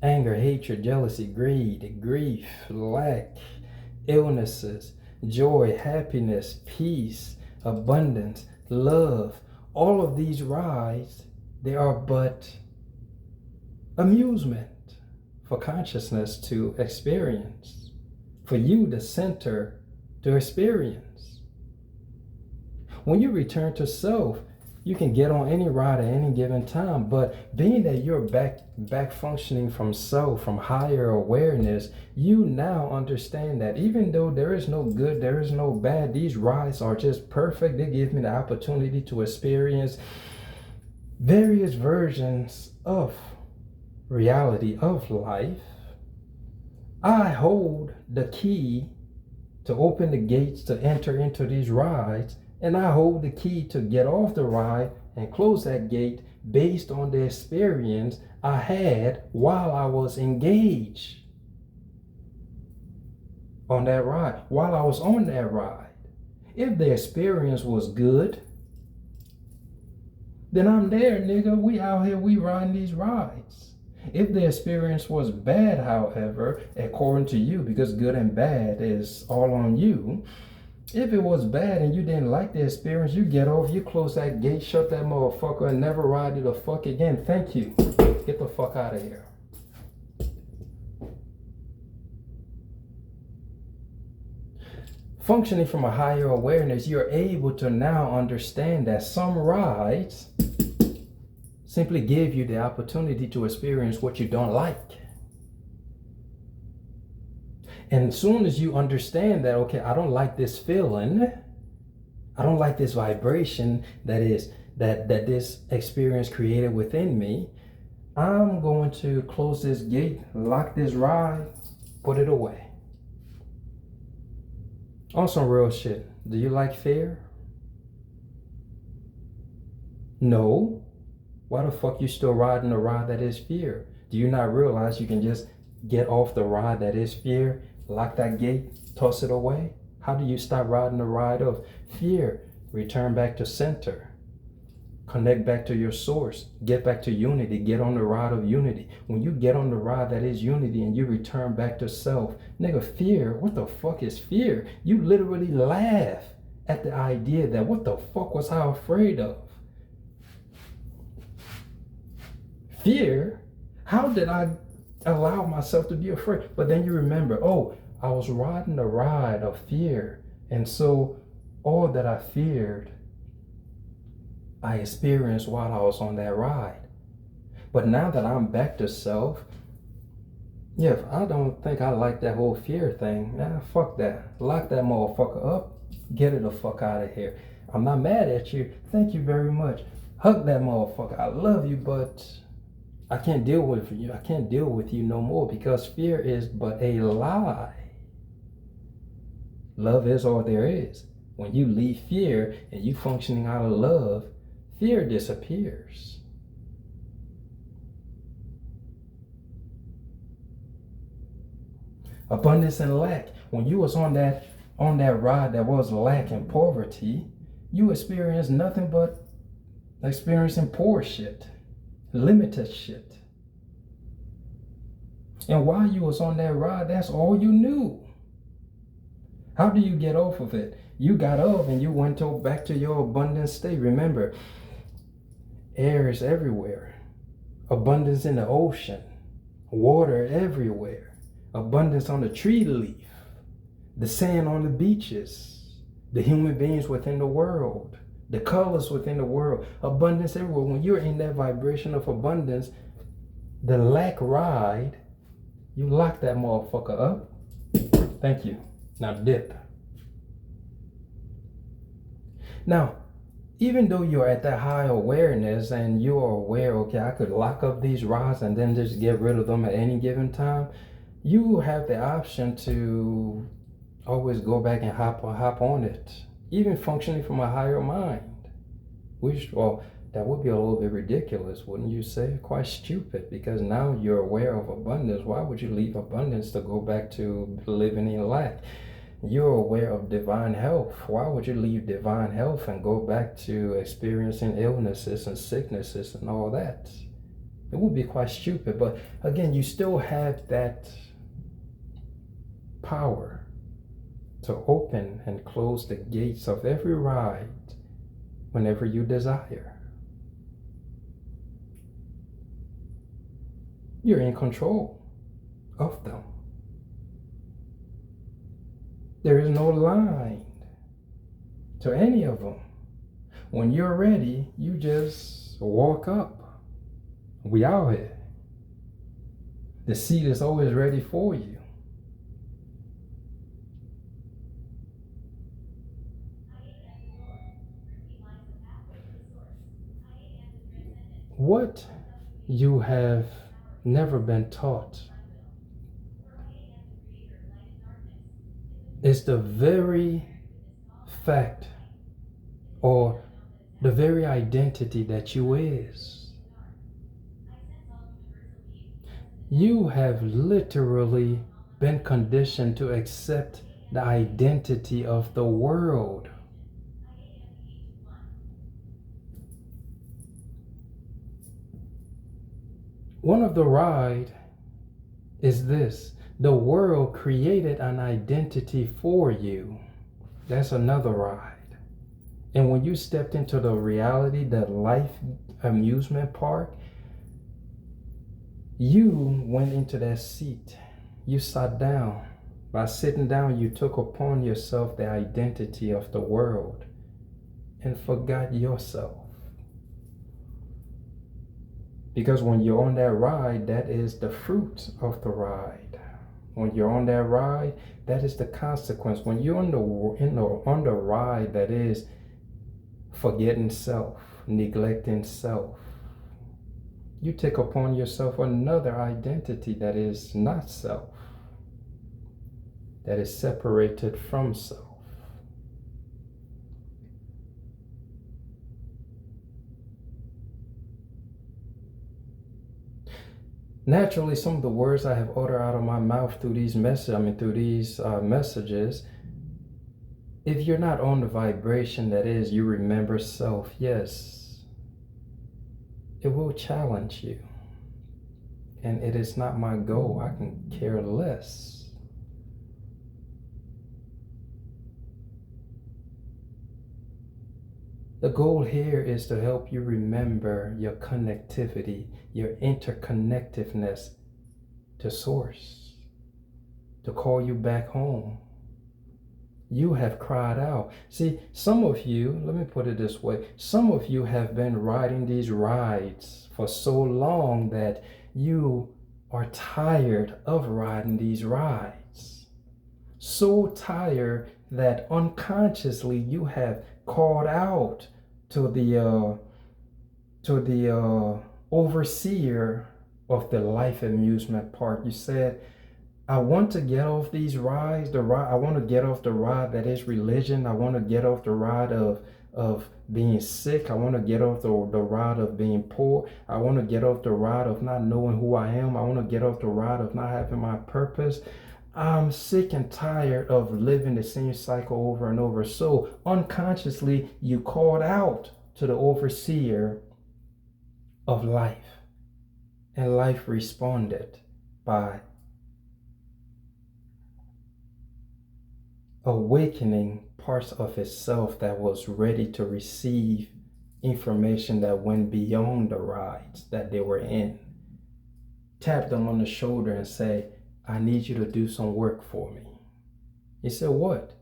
anger, hatred, jealousy, greed, grief, lack, illnesses, joy, happiness, peace, abundance, love, all of these rides, they are but amusement for consciousness to experience, for you, the center, to experience. When you return to self, you can get on any ride at any given time, but being that you're back functioning from self, from higher awareness, you now understand that even though there is no good, there is no bad, these rides are just perfect. They give me the opportunity to experience various versions of reality, of life, I hold the key to open the gates to enter into these rides, and I hold the key to get off the ride and close that gate based on the experience I had while I was engaged on that ride, while I was on that ride. If the experience was good, then I'm there, nigga. We out here, we riding these rides. If the experience was bad, however, according to you, because good and bad is all on you, if it was bad and you didn't like the experience, you get off, you close that gate, shut that motherfucker, and never ride it the fuck again. Thank you. Get the fuck out of here. Functioning from a higher awareness, you're able to now understand that some rides simply give you the opportunity to experience what you don't like. And as soon as you understand that, okay, I don't like this feeling, I don't like this vibration that this experience created within me, I'm going to close this gate, lock this ride, put it away. On some real shit, do you like fear? No. Why the fuck you still riding the ride that is fear? Do you not realize you can just get off the ride that is fear, lock that gate, toss it away? How do you stop riding the ride of fear? Return back to center. Connect back to your source. Get back to unity. Get on the ride of unity. When you get on the ride that is unity and you return back to self, nigga, fear, what the fuck is fear? You literally laugh at the idea that what the fuck was I afraid of? Fear? How did I allow myself to be afraid? But then you remember, oh, I was riding the ride of fear. And so all that I feared, I experienced while I was on that ride. But now that I'm back to self, yeah, I don't think I like that whole fear thing. Nah, fuck that. Lock that motherfucker up. Get it the fuck out of here. I'm not mad at you. Thank you very much. Hug that motherfucker. I love you, but I can't deal with you. I can't deal with you no more because fear is but a lie. Love is all there is. When you leave fear and you functioning out of love, fear disappears. Abundance and lack. When you was on that ride that was lack and poverty, you experienced nothing but experiencing poor shit, limited shit. And while you was on that ride, that's all you knew. How do you get off of it? You got off and you went back to your abundant state. Remember, air is everywhere. Abundance in the ocean. Water everywhere. Abundance on the tree leaf. The sand on the beaches. The human beings within the world. The colors within the world. Abundance everywhere. When you're in that vibration of abundance, the lack ride, you lock that motherfucker up. Thank you. Now dip. Now, even though you're at that high awareness and you are aware, okay, I could lock up these rods and then just get rid of them at any given time, you have the option to always go back and hop on it, even functioning from a higher mind. Which, well, that would be a little bit ridiculous, wouldn't you say? Quite stupid, because now you're aware of abundance. Why would you leave abundance to go back to living in lack? You're aware of divine health. Why would you leave divine health and go back to experiencing illnesses and sicknesses and all that? It would be quite stupid. But again, you still have that power to open and close the gates of every ride whenever you desire. You're in control of them. There is no line to any of them. When you're ready, you just walk up. We out here. The seat is always ready for you. What you have never been taught the very fact or the very identity that you is. You have literally been conditioned to accept the identity of the world. One of the ride is this: the world created an identity for you. That's another ride. And when you stepped into the reality, that life amusement park, you went into that seat. You sat down. By sitting down, you took upon yourself the identity of the world and forgot yourself. Because when you're on that ride, that is the fruit of the ride. When you're on that ride, that is the consequence. When you're on the ride, that is forgetting self, neglecting self, you take upon yourself another identity that is not self, that is separated from self. Naturally, some of the words I have uttered out of my mouth through these messages, if you're not on the vibration that is, you remember self, yes, it will challenge you. And it is not my goal. I can care less. The goal here is to help you remember your connectivity, your interconnectedness to Source, to call you back home. You have cried out. See, some of you, let me put it this way, some of you have been riding these rides for so long that you are tired of riding these rides. So tired that unconsciously you have called out to the overseer of the life amusement park. You said, I want to get off these rides. I want to get off the ride that is religion. I want to get off the ride of being sick. I want to get off the ride of being poor. I want to get off the ride of not knowing who I am. I want to get off the ride of not having my purpose. I'm sick and tired of living the same cycle over and over. So unconsciously, you called out to the overseer of life, and life responded by awakening parts of itself that was ready to receive information that went beyond the rides that they were in. Tap them on the shoulder and say, I need you to do some work for me. He said, what?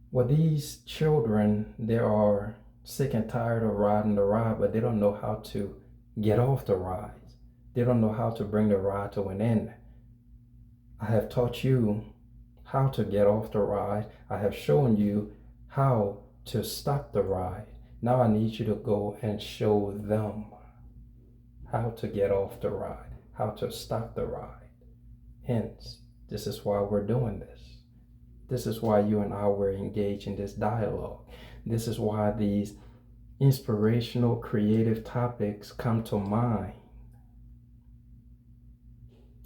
Well, these children, they are sick and tired of riding the ride, but they don't know how to get off the rides. They don't know how to bring the ride to an end. I have taught you how to get off the ride. I have shown you how to stop the ride. Now I need you to go and show them how to get off the ride, how to stop the ride. Hence, this is why we're doing this. This is why you and I were engaged in this dialogue. This is why these inspirational, creative topics come to mind.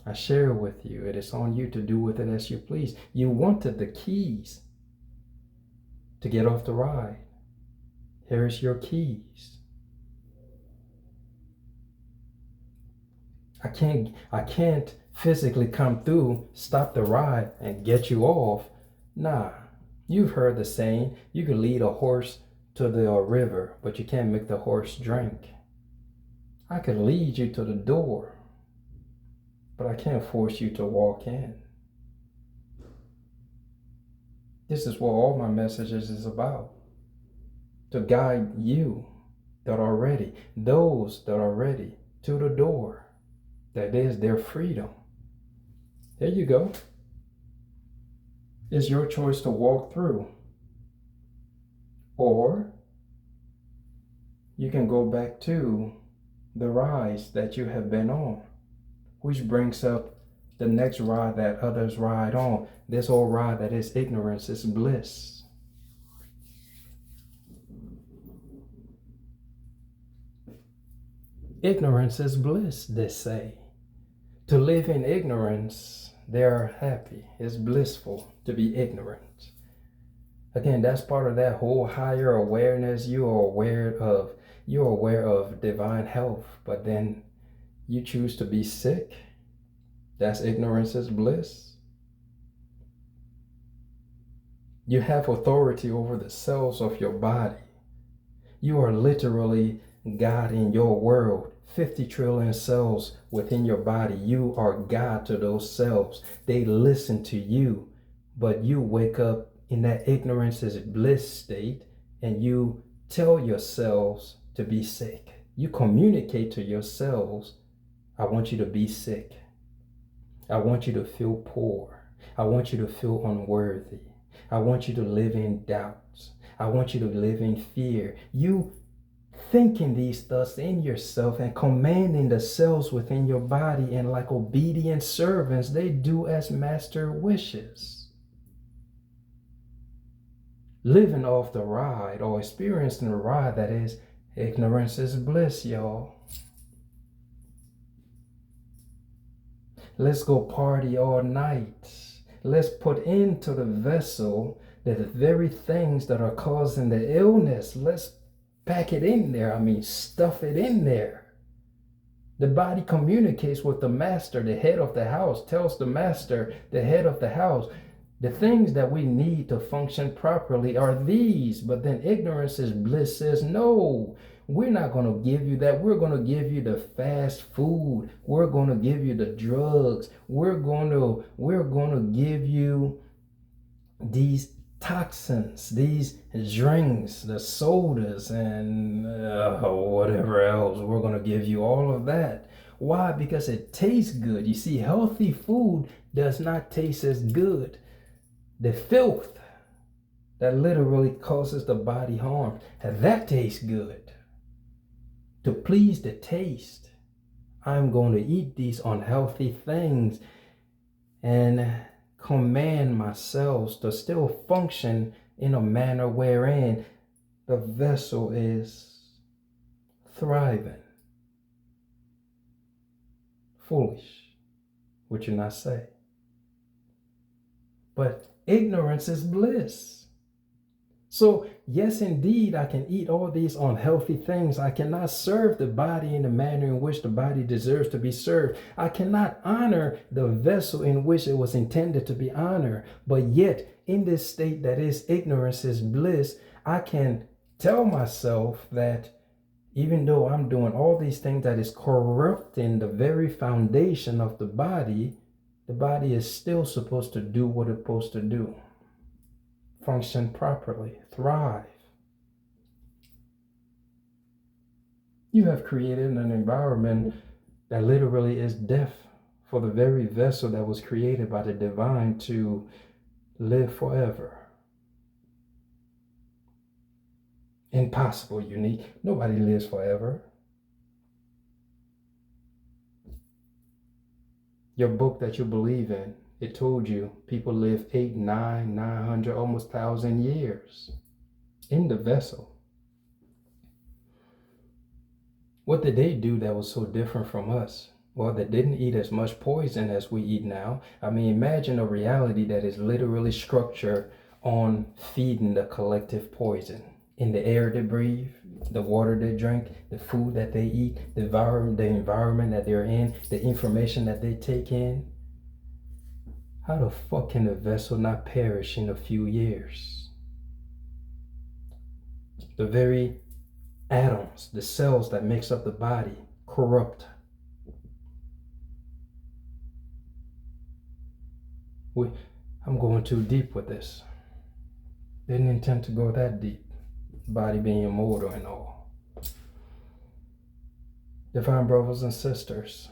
I share it with you. It is on you to do with it as you please. You wanted the keys to get off the ride. Here's your keys. I can't physically come through, stop the ride, and get you off. Nah, you've heard the saying, you can lead a horse to the river, but you can't make the horse drink. I can lead you to the door, but I can't force you to walk in. This is what all my messages is about. To guide you that are ready, those that are ready, to the door. That is their freedom. There you go. It's your choice to walk through. Or you can go back to the rides that you have been on. Which brings up The next ride that others ride on, this whole ride that is ignorance, is bliss. Ignorance is bliss, they say. To live in ignorance, they are happy. It's blissful to be ignorant. Again, that's part of that whole higher awareness. You're aware of divine health, but then you choose to be sick. That's ignorance is bliss. You have authority over the cells of your body. You are literally God in your world. 50 trillion cells within your body. You are God to those cells. They listen to you, but you wake up in that ignorance is bliss state and you tell your cells to be sick. You communicate to your cells, I want you to be sick. I want you to feel poor. I want you to feel unworthy. I want you to live in doubts. I want you to live in fear. You thinking these thoughts in yourself and commanding the cells within your body, and like obedient servants, they do as master wishes. Living off the ride or experiencing the ride that is ignorance is bliss, y'all. Let's go party all night. Let's put into the vessel the very things that are causing the illness. Let's pack it in there. Stuff it in there. The body communicates with the master, the head of the house, tells the master, the head of the house, the things that we need to function properly are these. But then ignorance is bliss says, no, we're not going to give you that. We're going to give you the fast food. We're going to give you the drugs. We're going to give you these toxins, these drinks, the sodas, and whatever else. We're going to give you all of that. Why? Because it tastes good. You see, healthy food does not taste as good. The filth that literally causes the body harm, that tastes good. To please the taste, I'm going to eat these unhealthy things and command my cells to still function in a manner wherein the vessel is thriving. Foolish, would you not say? But ignorance is bliss. So yes, indeed, I can eat all these unhealthy things. I cannot serve the body in the manner in which the body deserves to be served. I cannot honor the vessel in which it was intended to be honored. But yet, in this state that is ignorance is bliss, I can tell myself that even though I'm doing all these things that is corrupting the very foundation of the body is still supposed to do what it's supposed to do. Function properly, thrive. You have created an environment that literally is death for the very vessel that was created by the divine to live forever. Impossible, unique. Nobody lives forever. Your book that you believe in, it told you people live 8, 9, 900, almost 1,000 years in the vessel. What did they do that was so different from us? Well, they didn't eat as much poison as we eat now. Imagine a reality that is literally structured on feeding the collective poison. In the air they breathe, the water they drink, the food that they eat, the environment that they're in, the information that they take in. How the fuck can the vessel not perish in a few years? The very atoms, the cells that makes up the body, corrupt. I'm going too deep with this. Didn't intend to go that deep. Body being immortal and all. Divine brothers and sisters,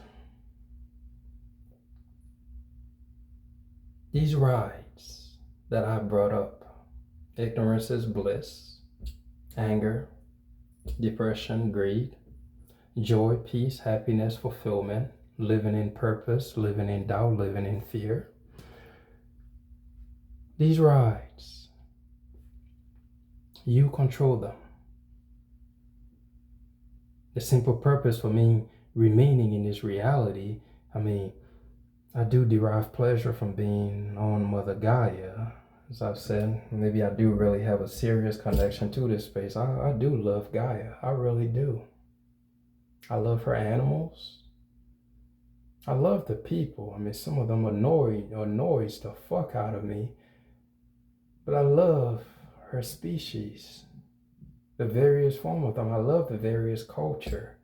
these rides that I brought up, ignorance is bliss, anger, depression, greed, joy, peace, happiness, fulfillment, living in purpose, living in doubt, living in fear. These rides, you control them. The simple purpose for me remaining in this reality, I do derive pleasure from being on Mother Gaia. As I've said, maybe I do really have a serious connection to this space. I do love Gaia. I really do. I love her animals. I love the people. Some of them annoys the fuck out of me. But I love her species, the various form of them. I love the various culture.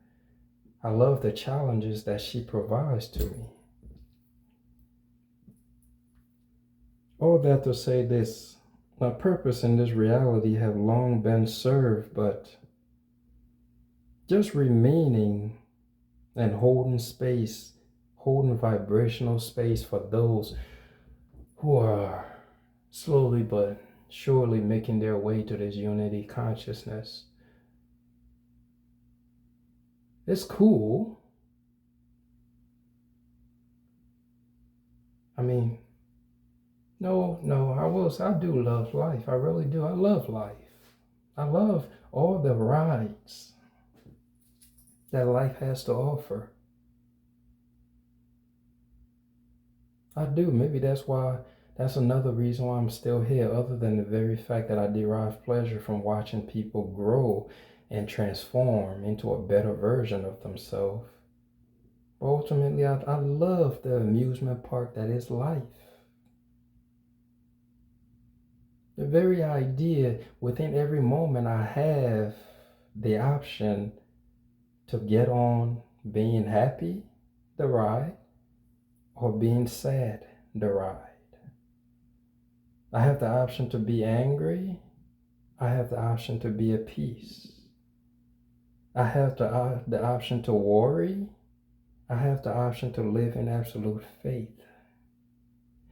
I love the challenges that she provides to me. All that to say this, my purpose in this reality have long been served, but just remaining and holding space, holding vibrational space for those who are slowly but surely making their way to this unity consciousness. It's cool. I do love life. I really do. I love life. I love all the rides that life has to offer. I do. Maybe that's another reason why I'm still here, other than the very fact that I derive pleasure from watching people grow and transform into a better version of themselves. But ultimately, I love the amusement park that is life. The very idea within every moment I have the option to get on being happy, the ride, or being sad, the ride. I have the option to be angry. I have the option to be at peace. I have the option to worry. I have the option to live in absolute faith.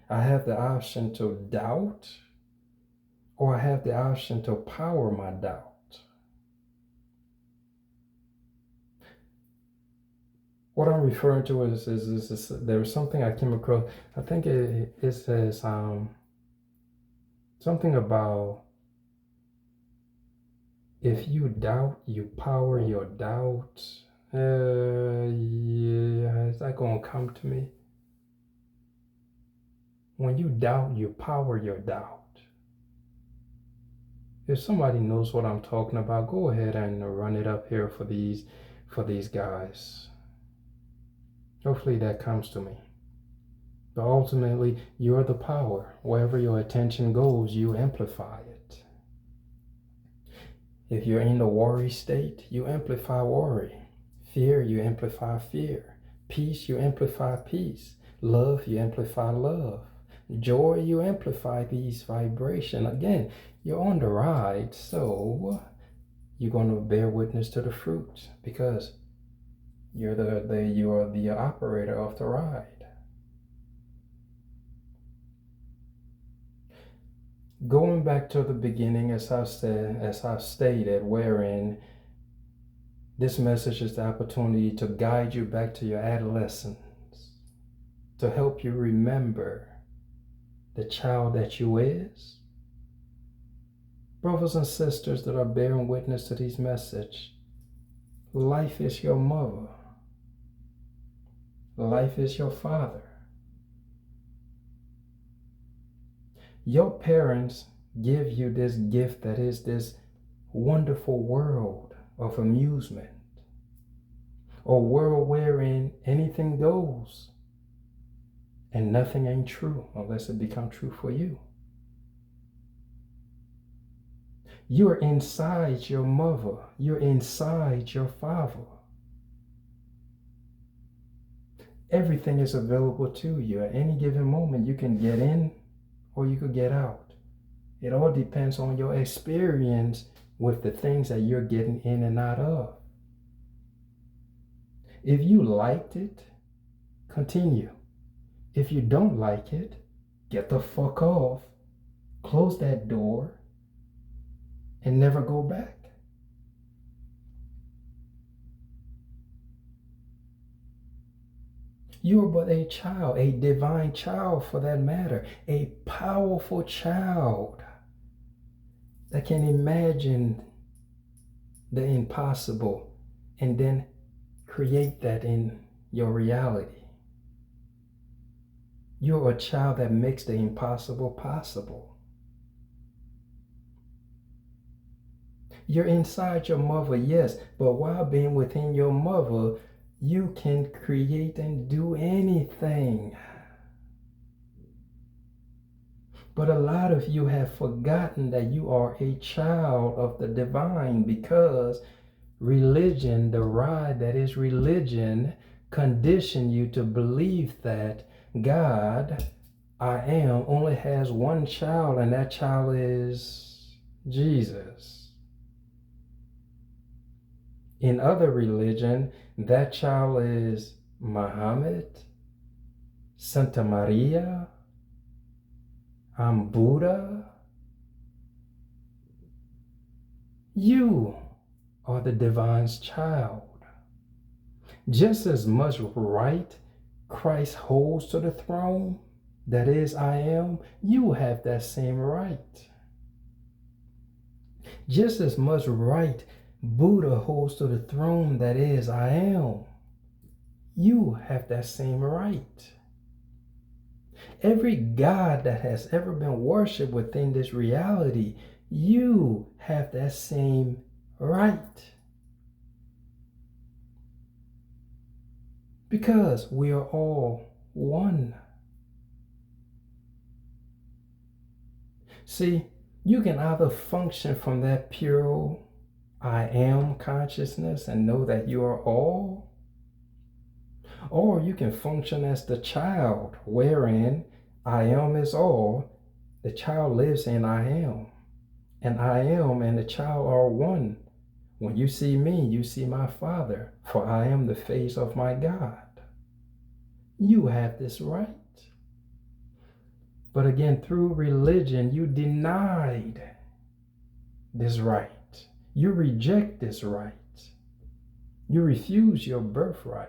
I have the option to doubt, or I have the option to power my doubt. What I'm referring to is there was something I came across. I think it says something about if you doubt, you power your doubt. Yeah, is that gonna come to me? When you doubt, you power your doubt. If somebody knows what I'm talking about, go ahead and run it up here for these guys. Hopefully that comes to me. But ultimately, you're the power. Wherever your attention goes, you amplify it. If you're in the worry state, you amplify worry. Fear, you amplify fear. Peace, you amplify peace. Love, you amplify love. Joy, you amplify these vibrations. Again, you're on the ride, so you're going to bear witness to the fruit because you are the operator of the ride. Going back to the beginning, as I've stated, wherein this message is the opportunity to guide you back to your adolescence, to help you remember the child that you is. Brothers and sisters that are bearing witness to these messages, life is your mother. Life is your father. Your parents give you this gift that is this wonderful world of amusement, a world wherein anything goes and nothing ain't true unless it becomes true for you. You're inside your mother. You're inside your father. Everything is available to you. At any given moment, you can get in or you could get out. It all depends on your experience with the things that you're getting in and out of. If you liked it, continue. If you don't like it, get the fuck off. Close that door and never go back. You are but a child, a divine child for that matter, a powerful child that can imagine the impossible and then create that in your reality. You're a child that makes the impossible possible. You're inside your mother, yes, but while being within your mother, you can create and do anything. But a lot of you have forgotten that you are a child of the divine, because religion, the ride that is religion, condition you to believe that God, I am, only has one child, and that child is Jesus. In other religion, that child is Muhammad, Santa Maria, I'm Buddha. You are the divine's child. Just as much right Christ holds to the throne, that is, I am, you have that same right. Just as much right Buddha holds to the throne, that is, I am, you have that same right. Every God that has ever been worshipped within this reality, you have that same right. Because we are all one. See, you can either function from that pure I am consciousness and know that you are all, or you can function as the child, wherein I am is all. The child lives in I am. And I am and the child are one. When you see me, you see my Father, for I am the face of my God. You have this right. But again, through religion, you denied this right. You reject this right. You refuse your birthright.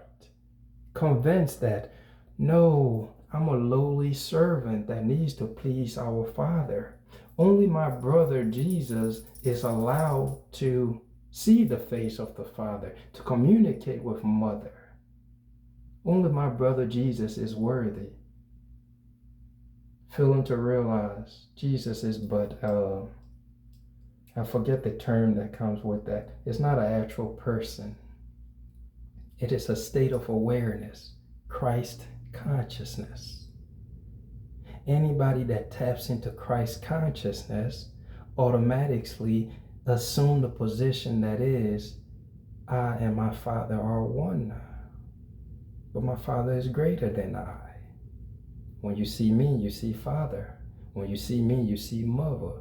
Convinced that, no, I'm a lowly servant that needs to please our Father. Only my brother Jesus is allowed to see the face of the Father, to communicate with Mother. Only my brother Jesus is worthy. Failing to realize Jesus is but, I forget the term that comes with that. It's not an actual person. It is a state of awareness, Christ consciousness. Anybody that taps into Christ consciousness automatically assume the position that is, I and my Father are one. But my Father is greater than I. When you see me, you see Father. When you see me, you see Mother.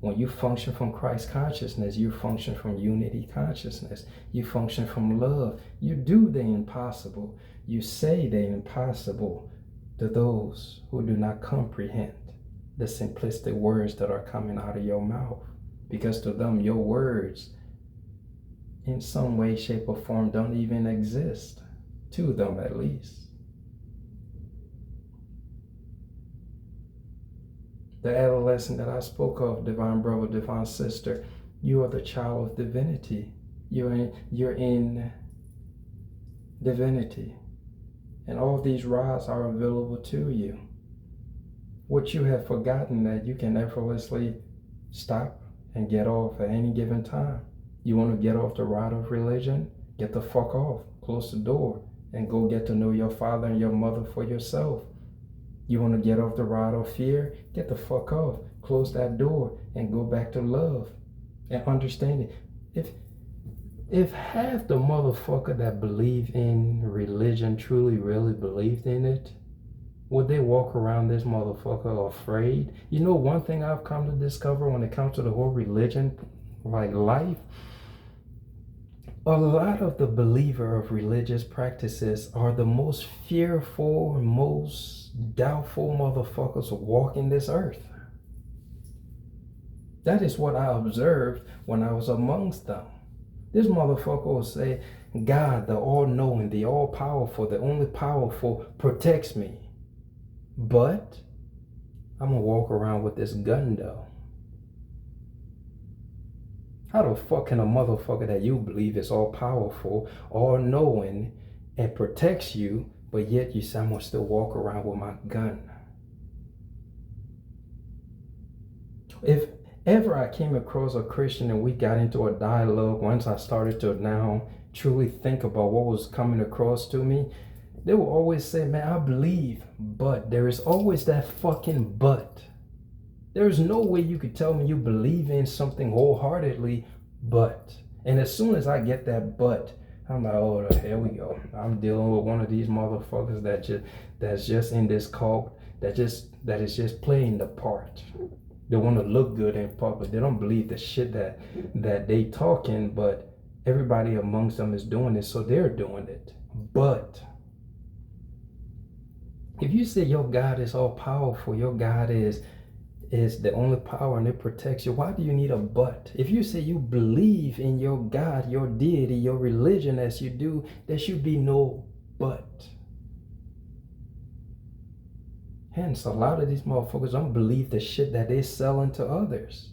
When you function from Christ consciousness, you function from unity consciousness. You function from love. You do the impossible. You say the impossible to those who do not comprehend the simplistic words that are coming out of your mouth. Because to them, your words, in some way, shape, or form, don't even exist. To them, at least. The adolescent that I spoke of, divine brother, divine sister, you are the child of divinity. You're in divinity. And all these rods are available to you. What you have forgotten that you can effortlessly stop and get off at any given time. You want to get off the rod of religion? Get the fuck off. Close the door and go get to know your Father and your Mother for yourself. You want to get off the rod of fear? Get the fuck off. Close that door and go back to love and understanding. If half the motherfucker that believe in religion truly really believed in it, would they walk around this motherfucker afraid? You know, one thing I've come to discover when it comes to the whole religion, like life, a lot of the believer of religious practices are the most fearful, most doubtful motherfuckers walking this earth. That is what I observed when I was amongst them. This motherfucker will say, God, the all-knowing, the all-powerful, the only powerful, protects me. But I'm going to walk around with this gun, though. How the fuck can a motherfucker that you believe is all-powerful, all-knowing, and protects you, but yet you say, I'm going to still walk around with my gun? If ever I came across a Christian and we got into a dialogue, once I started to now truly think about what was coming across to me, they will always say, man, I believe, but there is always that fucking but. There is no way you could tell me you believe in something wholeheartedly, but. And as soon as I get that but, I'm like, oh, here we go. I'm dealing with one of these motherfuckers that's just in this cult, that is just playing the part. They want to look good in public. They don't believe the shit that they talking, but everybody amongst them is doing it, so they're doing it. But if you say your God is all powerful, your God is the only power and it protects you, why do you need a but? If you say you believe in your God, your deity, your religion as you do, there should be no but. Hence, a lot of these motherfuckers don't believe the shit that they're selling to others.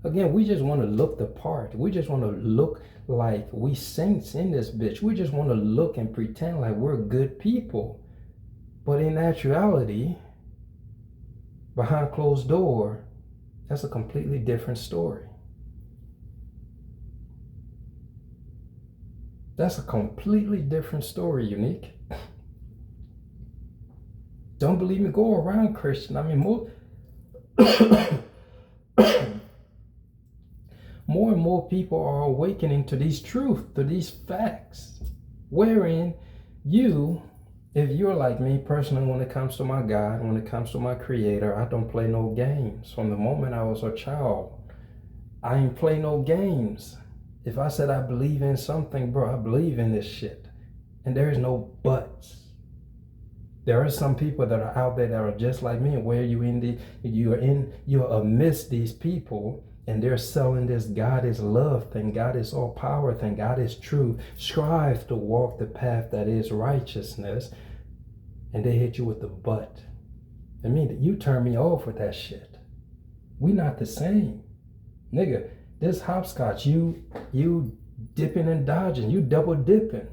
Again, we just want to look the part. We just want to look like we saints in this bitch. We just want to look and pretend like we're good people. But in actuality, behind closed door, that's a completely different story. That's a completely different story, Unique. Don't believe me? Go around, Christian. I mean, more and more people are awakening to these truths, to these facts, wherein you, if you're like me personally, when it comes to my God, when it comes to my Creator, I don't play no games. From the moment I was a child, I ain't play no games. If I said I believe in something, bro, I believe in this shit. And there is no buts. There are some people that are out there that are just like me, where you're amidst these people, and they're selling this God is love thing, God is all power thing, God is truth. Strive to walk the path that is righteousness, and they hit you with the but. I mean, you turn me off with that shit. We not the same. Nigga, this hopscotch, you dipping and dodging, you double dipping.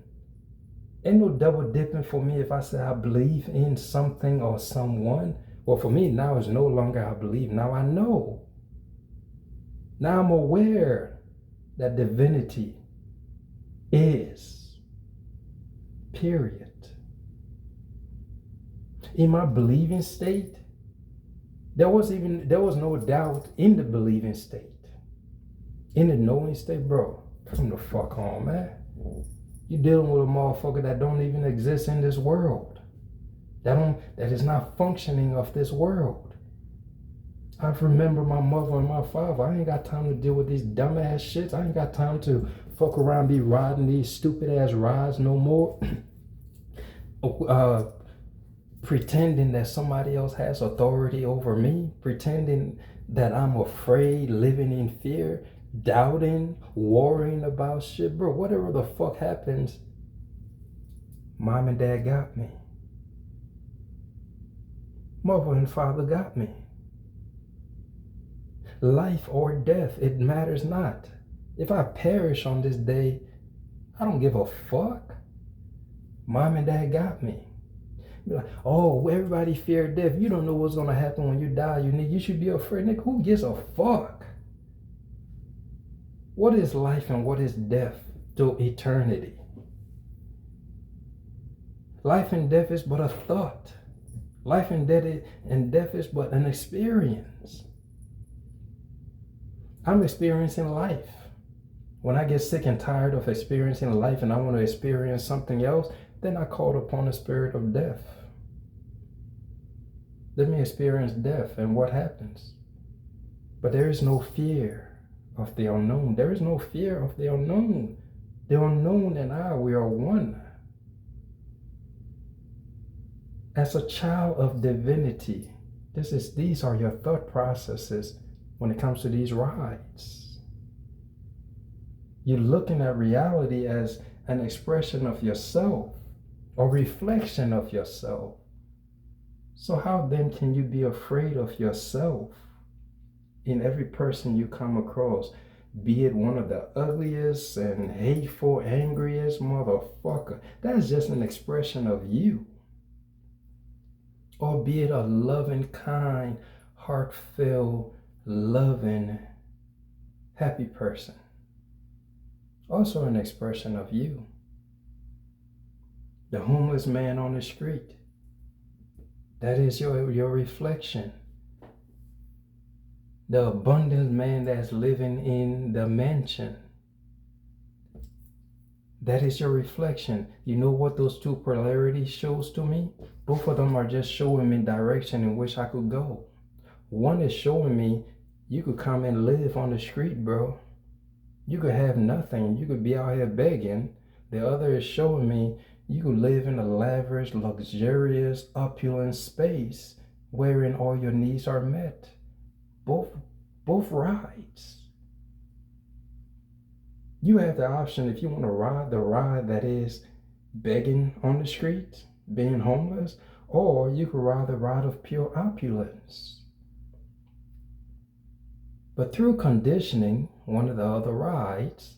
Ain't no double dipping for me if I say I believe in something or someone. Well, for me, now it's no longer I believe. Now I know. Now I'm aware that divinity is. Period. In my believing state, there was no doubt in the believing state. In the knowing state, bro, come the fuck on, man. You're dealing with a motherfucker that don't even exist in this world. That is not functioning of this world. I remember my mother and my father. I ain't got time to deal with these dumbass shits. I ain't got time to fuck around, be riding these stupid ass rides no more. Pretending that somebody else has authority over me. Pretending that I'm afraid, living in fear. Doubting, worrying about shit, bro. Whatever the fuck happens, mom and dad got me. Mother and father got me. Life or death, it matters not. If I perish on this day, I don't give a fuck. Mom and dad got me. Be like, oh, everybody fear death. You don't know what's gonna happen when you die. You should be afraid. Nigga, who gives a fuck? What is life and what is death to eternity? Life and death is but a thought. Life and death is but an experience. I'm experiencing life. When I get sick and tired of experiencing life and I want to experience something else, then I call upon the spirit of death. Let me experience death, and what happens? But there is no fear of the unknown. There is no fear of the unknown. The unknown and I, we are one. As a child of divinity, these are your thought processes when it comes to these rides. You're looking at reality as an expression of yourself or reflection of yourself. So how then can you be afraid of yourself in every person you come across? Be it one of the ugliest and hateful, angriest motherfucker. That's just an expression of you. Or be it a loving, kind, heartfelt, loving, happy person. Also an expression of you. The homeless man on the street. That is your reflection. The abundant man that's living in the mansion. That is your reflection. You know what those two polarities shows to me? Both of them are just showing me direction in which I could go. One is showing me you could come and live on the street, bro. You could have nothing. You could be out here begging. The other is showing me you could live in a lavish, luxurious, opulent space wherein all your needs are met. Both rides. You have the option if you want to ride the ride that is begging on the streets, being homeless, or you could ride the ride of pure opulence. But through conditioning, one of the other rides,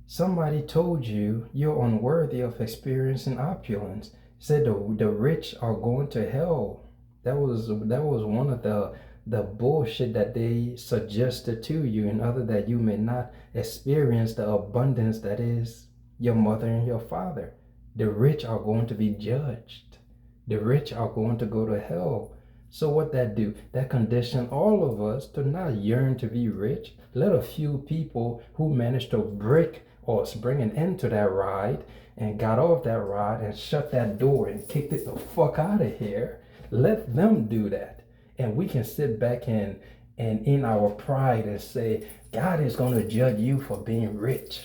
somebody told you you're unworthy of experiencing opulence. Said the rich are going to hell. That was one of the bullshit that they suggested to you in order that you may not experience the abundance that is your mother and your father. The rich are going to be judged. The rich are going to go to hell. So what that do? That condition all of us to not yearn to be rich. Let a few people who managed to bring an end to that ride and got off that ride and shut that door and kicked it the fuck out of here. Let them do that. And we can sit back and in our pride and say, God is going to judge you for being rich.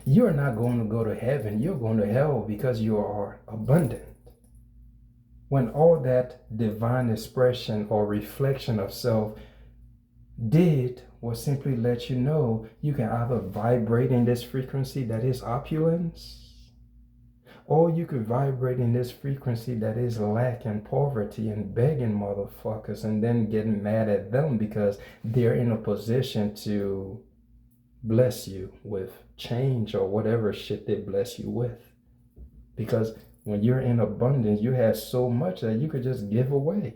You're not going to go to heaven. You're going to hell because you are abundant. When all that divine expression or reflection of self did was simply let you know you can either vibrate in this frequency that is opulence, or you could vibrate in this frequency that is lack and poverty and begging motherfuckers and then getting mad at them because they're in a position to bless you with change or whatever shit they bless you with. Because when you're in abundance, you have so much that you could just give away.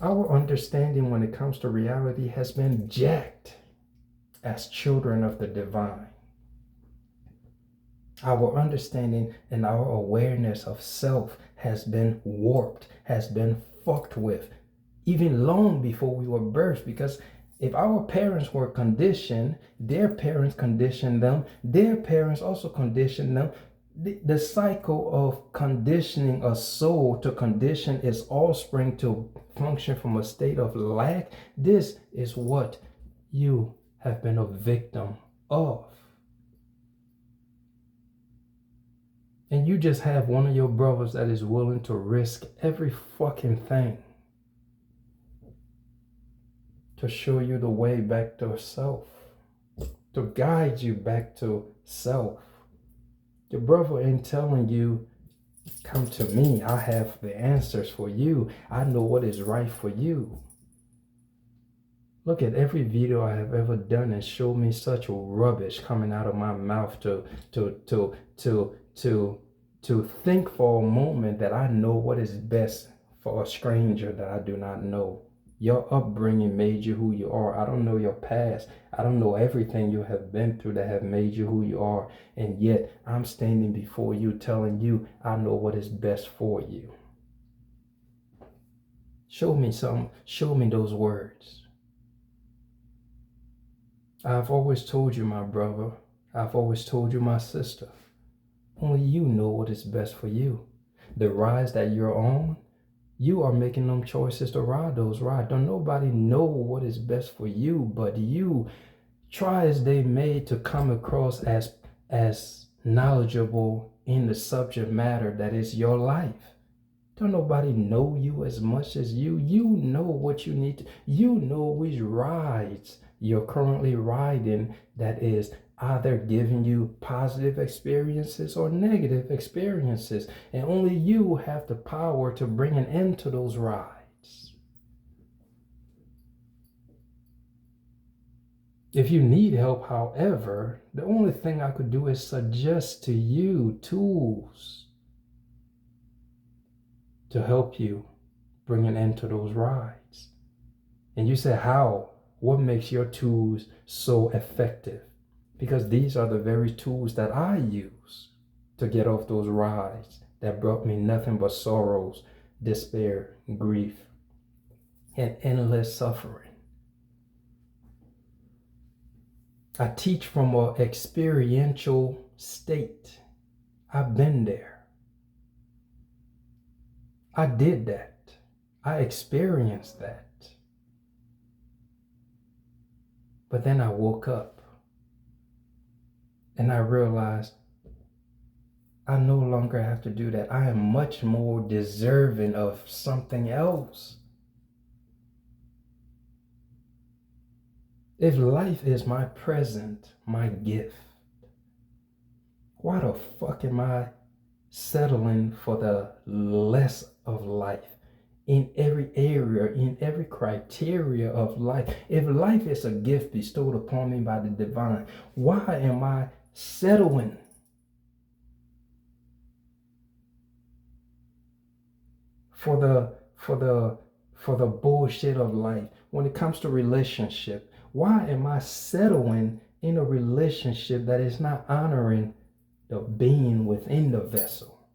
Our understanding when it comes to reality has been jacked as children of the divine. Our understanding and our awareness of self has been warped, has been fucked with, even long before we were birthed. Because if our parents were conditioned, their parents conditioned them, their parents also conditioned them. The cycle of conditioning a soul to condition its offspring to function from a state of lack, this is what you have been a victim of. And you just have one of your brothers that is willing to risk every fucking thing to show you the way back to self, to guide you back to self. Your brother ain't telling you, come to me, I have the answers for you. I know what is right for you. Look at every video I have ever done and show me such rubbish coming out of my mouth to think for a moment that I know what is best for a stranger that I do not know. Your upbringing made you who you are. I don't know your past. I don't know everything you have been through that have made you who you are. And yet I'm standing before you telling you I know what is best for you. Show me those words. I've always told you, my brother. I've always told you, my sister. Only you know what is best for you. The rides that you're on, you are making them choices to ride those rides. Don't nobody know what is best for you but you. Try as they may to come across as knowledgeable in the subject matter that is your life. Don't nobody know you as much as you. You know what you need to, you know which rides you're currently riding that is either giving you positive experiences or negative experiences. And only you have the power to bring an end to those rides. If you need help, however, the only thing I could do is suggest to you tools to help you bring an end to those rides. And you say, how? What makes your tools so effective? Because these are the very tools that I use to get off those rides that brought me nothing but sorrows, despair, grief, and endless suffering. I teach from an experiential state. I've been there. I did that. I experienced that. But then I woke up and I realized I no longer have to do that. I am much more deserving of something else. If life is my present, my gift, why the fuck am I settling for the less of life in every area, in every criteria of life? If life is a gift bestowed upon me by the divine, why am I settling for the bullshit of life? When it comes to relationship, why am I settling in a relationship that is not honoring the being within the vessel?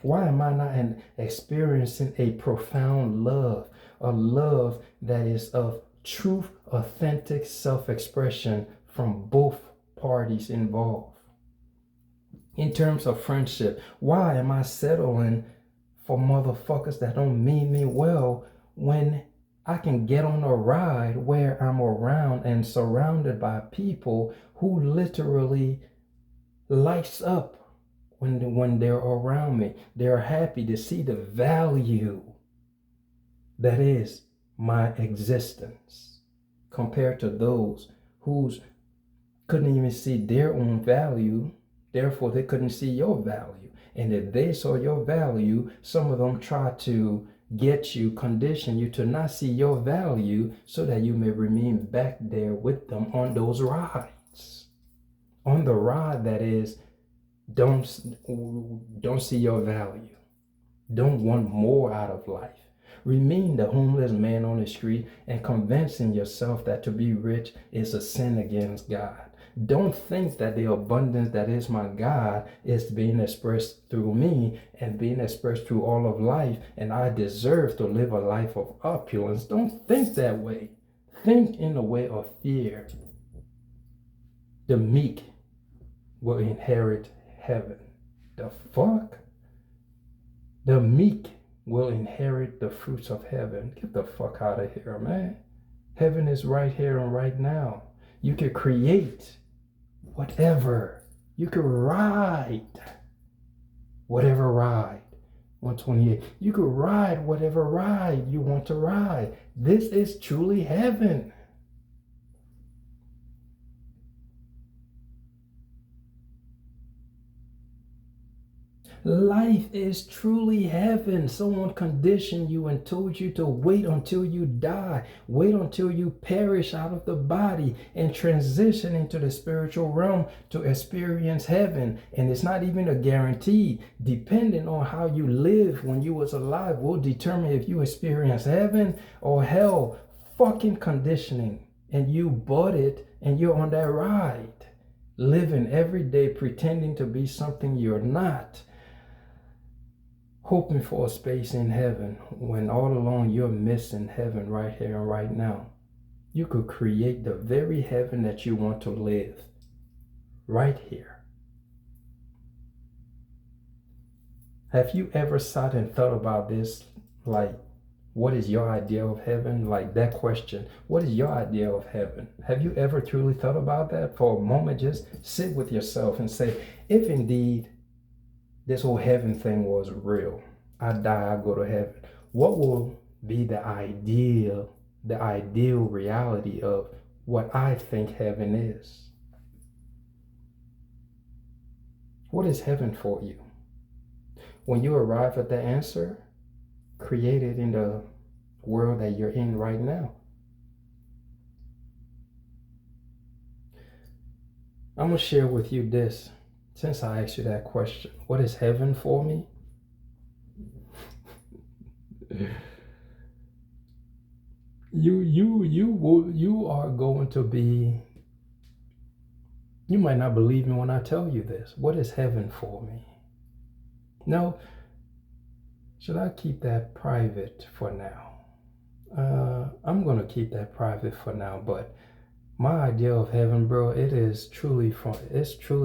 Why am I not experiencing a profound love, a love that is of truth, authentic self-expression from both parties involved? In terms of friendship, why am I settling for motherfuckers that don't mean me well when I can get on a ride where I'm around and surrounded by people who literally lights up when they're around me? They're happy to see the value that is my existence compared to those who couldn't even see their own value, therefore they couldn't see your value. And if they saw your value, some of them try to get you, condition you to not see your value so that you may remain back there with them on those rides. On the ride that is, don't see your value. Don't want more out of life. Remain the homeless man on the street and convincing yourself that to be rich is a sin against God. Don't think that the abundance that is my God is being expressed through me and being expressed through all of life, and I deserve to live a life of opulence. Don't think that way. Think in the way of fear. The meek will inherit heaven. The fuck? The meek will inherit the fruits of heaven. Get the fuck out of here, man. Heaven is right here and right now. You can create whatever. You can ride whatever ride. 128. You can ride whatever ride you want to ride. This is truly heaven. Life is truly heaven. Someone conditioned you and told you to wait until you die. Wait until you perish out of the body and transition into the spiritual realm to experience heaven. And it's not even a guarantee. Depending on how you live when you was alive will determine if you experience heaven or hell. Fucking conditioning. And you bought it and you're on that ride. Living every day pretending to be something you're not. Hoping for a space in heaven when all along you're missing heaven right here and right now. You could create the very heaven that you want to live right here. Have you ever sat and thought about this? Like, what is your idea of heaven? Like that question, what is your idea of heaven? Have you ever truly thought about that? For a moment, just sit with yourself and say, if indeed this whole heaven thing was real, I die, I go to heaven. What will be the ideal reality of what I think heaven is? What is heaven for you? When you arrive at the answer, create it in the world that you're in right now. I'm going to share with you this. Since I asked you that question, what is heaven for me? You are going to be, you might not believe me when I tell you this. What is heaven for me? No, should I keep that private for now? I'm going to keep that private for now, but my idea of heaven, bro, it's truly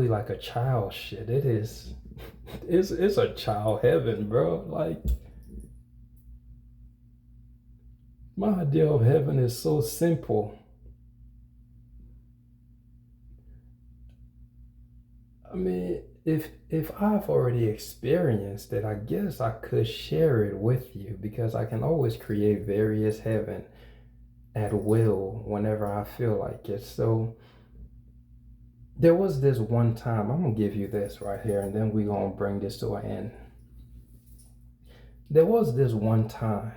like a child shit. It's a child heaven, bro. Like, my idea of heaven is so simple. I mean, if I've already experienced it, I guess I could share it with you, because I can always create various heaven at will whenever I feel like it. So there was this one time, I'm gonna give you this right here, and then we're gonna bring this to an end. There was this one time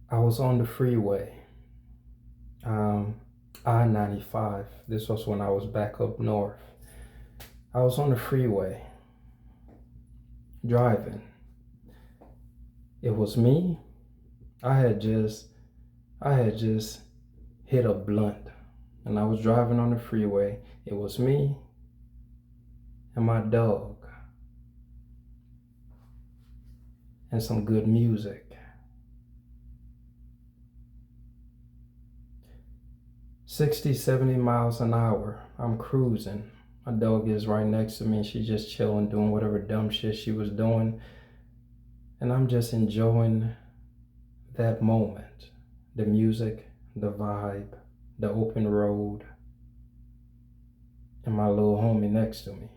I was on the freeway, I-95. This was when I was back up north. I was on the freeway driving. It was me. I had just hit a blunt, and I was driving on the freeway. It was me and my dog and some good music. 60, 70 miles an hour. I'm cruising. My dog is right next to me. She's just chilling, doing whatever dumb shit she was doing. And I'm just enjoying that moment. The music, the vibe, the open road, and my little homie next to me.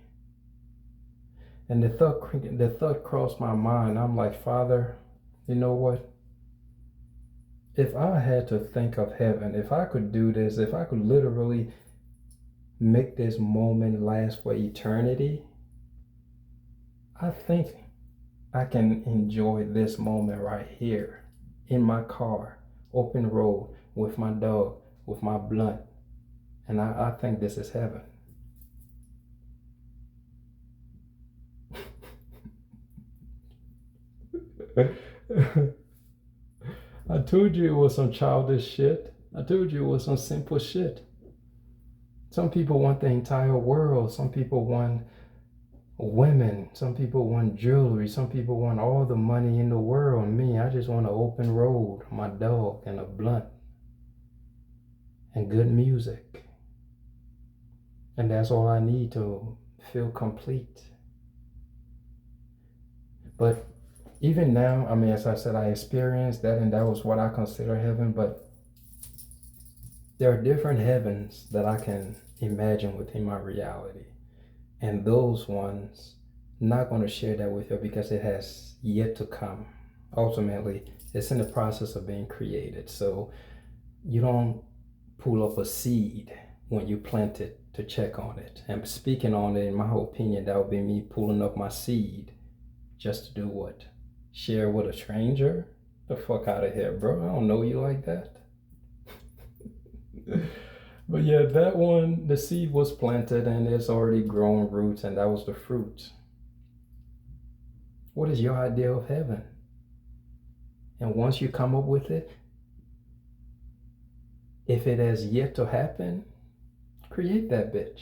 And the thought crossed my mind. I'm like, Father, you know what? If I had to think of heaven, if I could do this, if I could literally make this moment last for eternity, I think I can enjoy this moment right here in my car, open road, with my dog, with my blunt. And I think this is heaven. I told you it was some childish shit. I told you it was some simple shit. Some people want the entire world. Some people want women. Some people want jewelry. Some people want all the money in the world. Me, I just want an open road, my dog, and a blunt, and good music. And that's all I need to feel complete. But even now, I mean, as I said, I experienced that, and that was what I consider heaven. But there are different heavens that I can imagine within my reality. And those ones, not going to share that with you because it has yet to come. Ultimately, it's in the process of being created. So you don't pull up a seed when you plant it to check on it. And speaking on it, in my opinion, that would be me pulling up my seed just to do what? Share with a stranger? The fuck out of here, bro. I don't know you like that. But yeah, that one, the seed was planted and it's already grown roots, and that was the fruit. What is your idea of heaven? And once you come up with it, if it has yet to happen, create that bitch.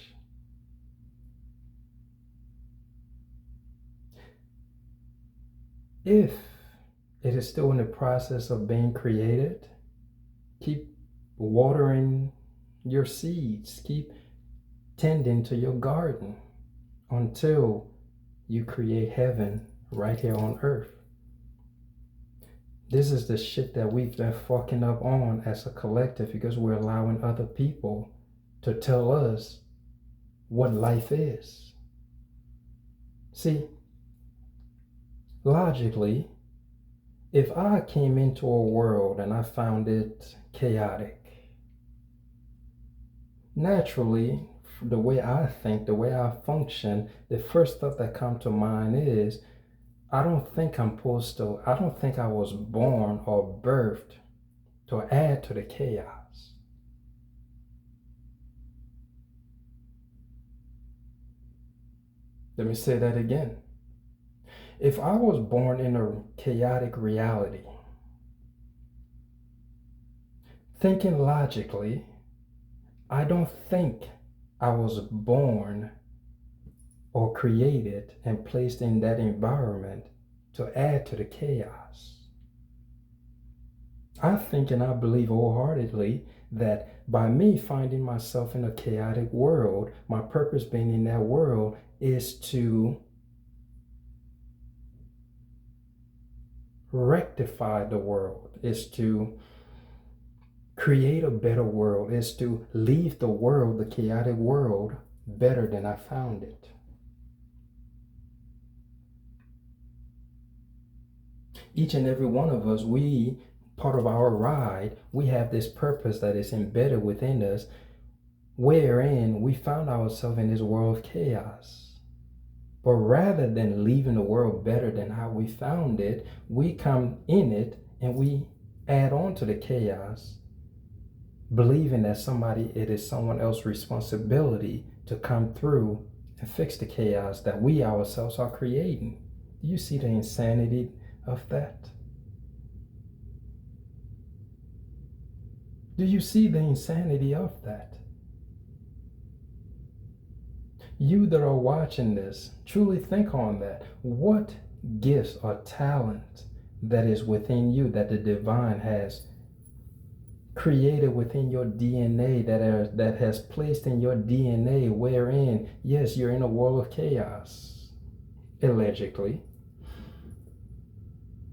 If it is still in the process of being created, keep watering your seeds, keep tending to your garden until you create heaven right here on earth. This is the shit that we've been fucking up on as a collective, because we're allowing other people to tell us what life is. See, logically, if I came into a world and I found it chaotic, naturally, the way I think, the way I function, the first thought that comes to mind is, I don't think I was born or birthed to add to the chaos. Let me say that again. If I was born in a chaotic reality, thinking logically, I don't think I was born or created and placed in that environment to add to the chaos. I think and I believe wholeheartedly that by me finding myself in a chaotic world, my purpose being in that world is to rectify the world, is to create a better world, is to leave the world, the chaotic world, better than I found it. Each and every one of us, part of our ride, we have this purpose that is embedded within us, wherein we found ourselves in this world of chaos. But rather than leaving the world better than how we found it, we come in it and we add on to the chaos, believing that it is someone else's responsibility to come through and fix the chaos that we ourselves are creating. Do you see the insanity of that? Do you see the insanity of that? You that are watching this, truly think on that. What gifts or talent that is within you that the divine has created within your DNA, that has placed in your DNA, wherein, yes, you're in a world of chaos, allegedly.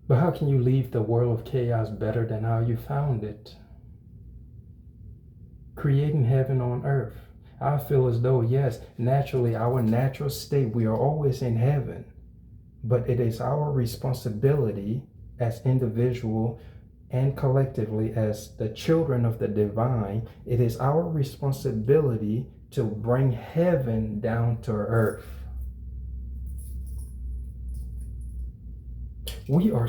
But how can you leave the world of chaos better than how you found it? Creating heaven on earth. I feel as though, yes, naturally, our natural state, we are always in heaven. But it is our responsibility as individual and collectively as the children of the divine, it is our responsibility to bring heaven down to earth. We are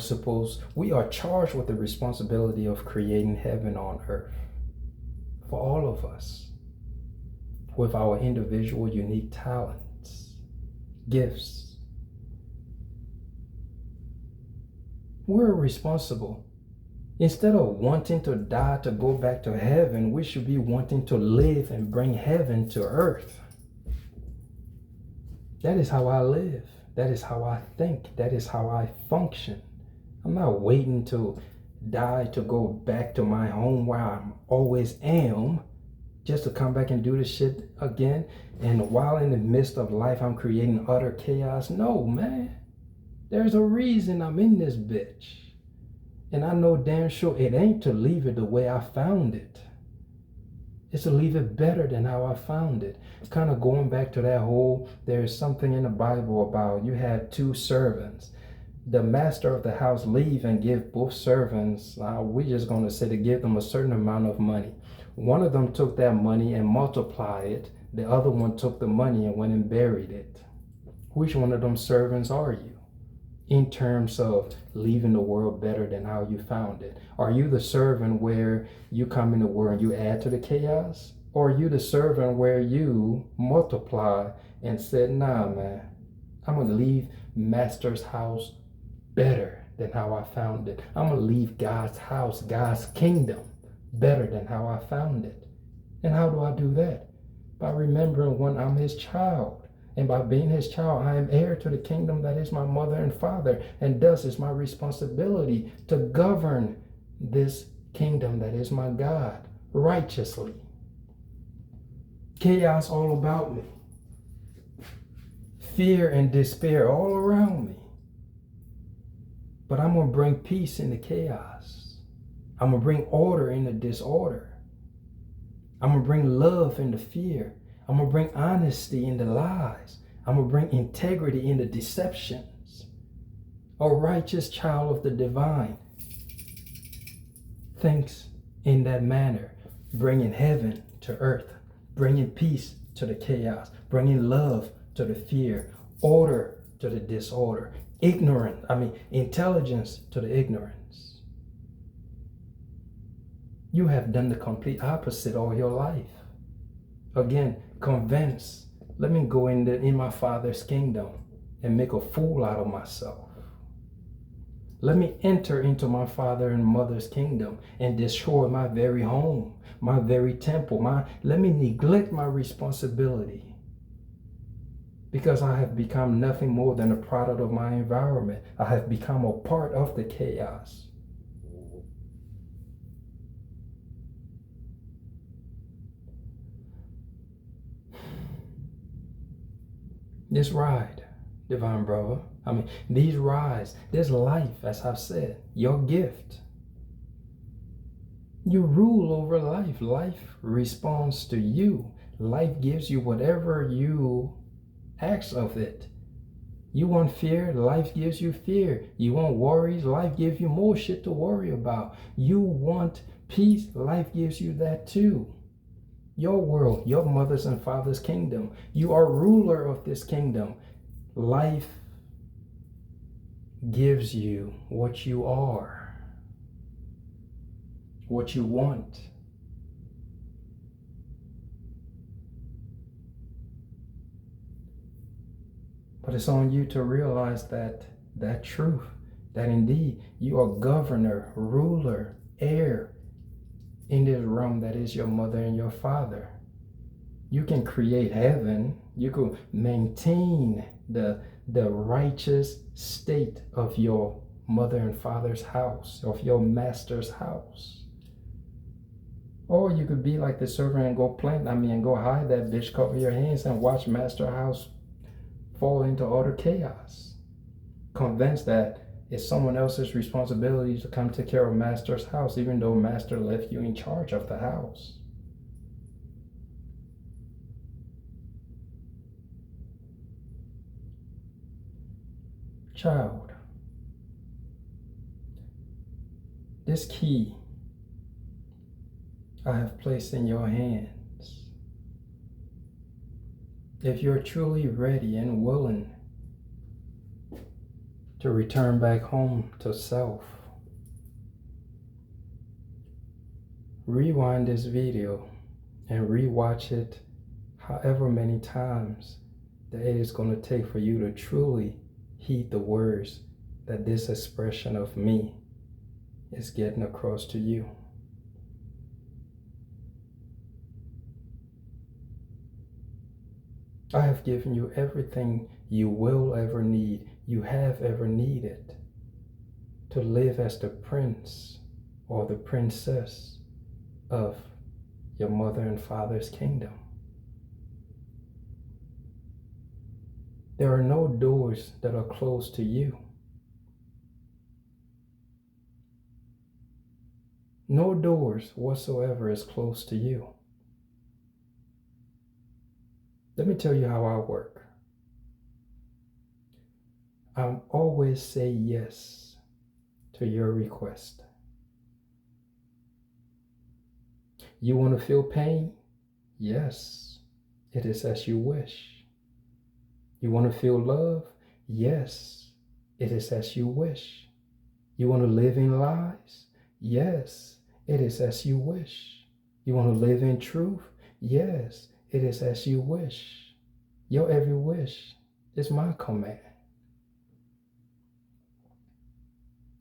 charged with the responsibility of creating heaven on earth for all of us, with our individual unique talents, gifts. We're responsible. Instead of wanting to die to go back to heaven, we should be wanting to live and bring heaven to earth. That is how I live. That is how I think. That is how I function. I'm not waiting to die to go back to my home where I always am, just to come back and do this shit again. And while in the midst of life, I'm creating utter chaos. No, man. There's a reason I'm in this bitch. And I know damn sure it ain't to leave it the way I found it. It's to leave it better than how I found it. It's kind of going back to that whole, there's something in the Bible about you had two servants. The master of the house leave and give both servants, we're just going to say to give them a certain amount of money. One of them took that money and multiplied it. The other one took the money and went and buried it. Which one of them servants are you in terms of leaving the world better than how you found it? Are you the servant where you come in the world and you add to the chaos? Or are you the servant where you multiply and said, nah, man, I'm going to leave master's house better than how I found it. I'm going to leave God's house, God's kingdom, better than how I found it. And how do I do that? By remembering when I'm his child. And by being his child, I am heir to the kingdom that is my mother and father. And thus it's my responsibility to govern this kingdom that is my God righteously. Chaos all about me. Fear and despair all around me. But I'm going to bring peace in the chaos. I'm going to bring order in the disorder. I'm going to bring love in the fear. I'm going to bring honesty in the lies. I'm going to bring integrity in the deceptions. A righteous child of the divine thinks in that manner, bringing heaven to earth, bringing peace to the chaos, bringing love to the fear, order to the disorder, intelligence to the ignorance. You have done the complete opposite all your life. Again, convinced, let me go in my Father's kingdom and make a fool out of myself. Let me enter into my father and mother's kingdom and destroy my very home, my very temple. Let me neglect my responsibility because I have become nothing more than a product of my environment. I have become a part of the chaos. This ride, divine brother, these rides, this life, as I've said, your gift. You rule over life. Life responds to you. Life gives you whatever you ask of it. You want fear, life gives you fear. You want worries, life gives you more shit to worry about. You want peace, life gives you that too. Your world, your mother's and father's kingdom. You are ruler of this kingdom. Life gives you what you are, what you want. But it's on you to realize that truth, that indeed you are governor, ruler, heir in this realm that is your mother and your father. You can create heaven. You can maintain the righteous state of your mother and father's house, of your master's house. Or you could be like the servant and go hide that bitch, cover your hands and watch master house fall into utter chaos. Convinced that it's someone else's responsibility to come take care of master's house, even though master left you in charge of the house. Child, this key I have placed in your hands. If you're truly ready and willing to return back home to self, rewind this video and rewatch it however many times that it is going to take for you to truly heed the words that this expression of me is getting across to you. I have given you everything you will ever need, you have ever needed to live as the prince or the princess of your mother and father's kingdom. There are no doors that are closed to you. No doors whatsoever is close to you. Let me tell you how I work. I always say yes to your request. You want to feel pain? Yes, it is as you wish. You want to feel love? Yes, it is as you wish. You want to live in lies? Yes, it is as you wish. You want to live in truth? Yes, it is as you wish. Your every wish is my command.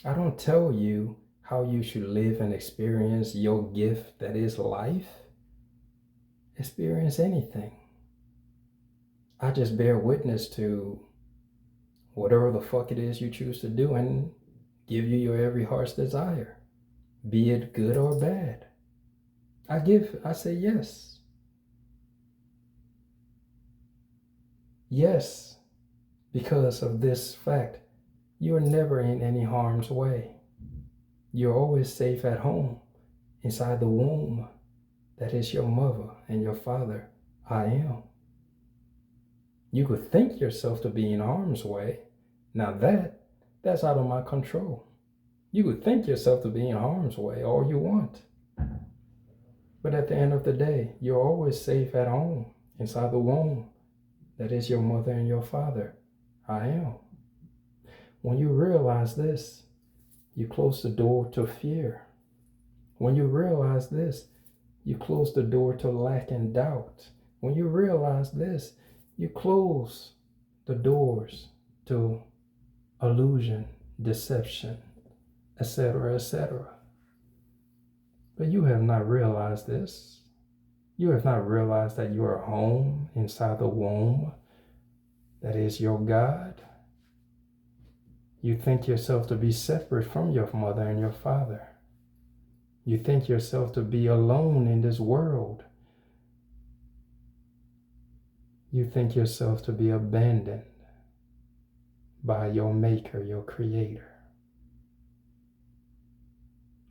I don't tell you how you should live and experience your gift that is life. Experience anything. I just bear witness to whatever the fuck it is you choose to do and give you your every heart's desire, be it good or bad. I say yes. Yes, because of this fact, you are never in any harm's way. You're always safe at home, inside the womb that is your mother and your father. I am. You could think yourself to be in harm's way. Now that That's out of my control. You would think yourself to be in harm's way all you want. But at the end of the day, you're always safe at home, inside the womb. That is your mother and your father. I am. When you realize this, you close the door to fear. When you realize this, you close the door to lack and doubt. When you realize this, you close the doors to illusion, deception, etc., etc. But you have not realized this. You have not realized that you are home inside the womb. That is your God. You think yourself to be separate from your mother and your father. You think yourself to be alone in this world. You think yourself to be abandoned by your maker, your creator.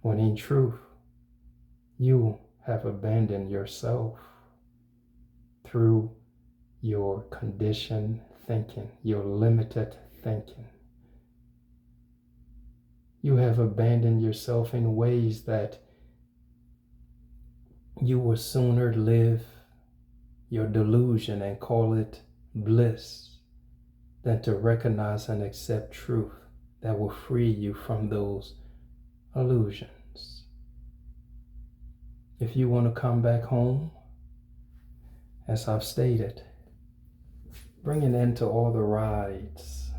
When in truth, you have abandoned yourself through your conditioned thinking, your limited thinking. You have abandoned yourself in ways that you will sooner live your delusion and call it bliss than to recognize and accept truth that will free you from those illusions. If you want to come back home, as I've stated, bring an end to all the rides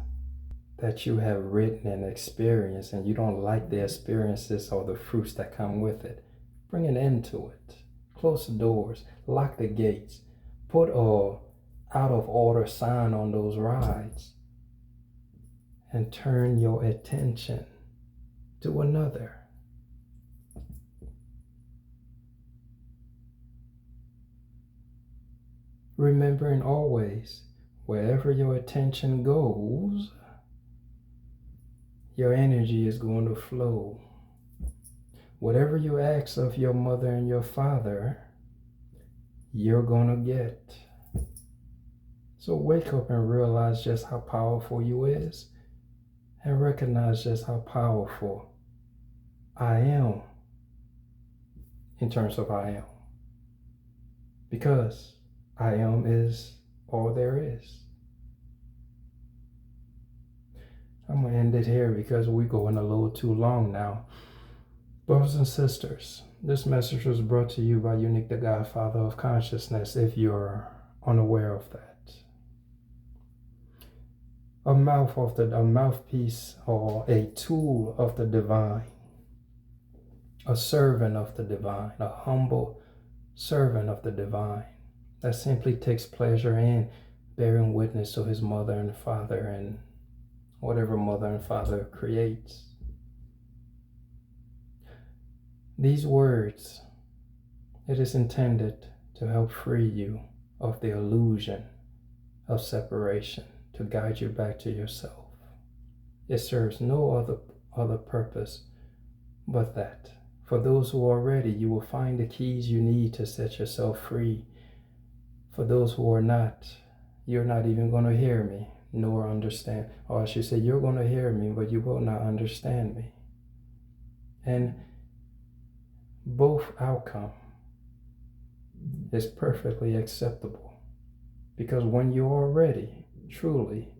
that you have written and experienced, and you don't like the experiences or the fruits that come with it. Bring an end to it. Close the doors, lock the gates, put a out of order sign on those rides, and turn your attention to another. Remembering always, wherever your attention goes, your energy is going to flow. Whatever you ask of your mother and your father, you're going to get. So wake up and realize just how powerful you is, and recognize just how powerful I am in terms of I am. Because I am is all there is. I'm going to end it here because we're going a little too long now. Brothers and sisters, this message was brought to you by Unique, the Godfather of Consciousness, if you're unaware of that. A mouthpiece or a tool of the divine, a servant of the divine, a humble servant of the divine that simply takes pleasure in bearing witness to his mother and father and whatever mother and father creates. These words, it is intended to help free you of the illusion of separation, to guide you back to yourself. It serves no other purpose but that. For those who are ready, you will find the keys you need to set yourself free. For those who are not, you're not even going to hear me, nor understand. Or I should say, you're going to hear me, but you will not understand me. And both outcome is perfectly acceptable. Because when you are ready, truly,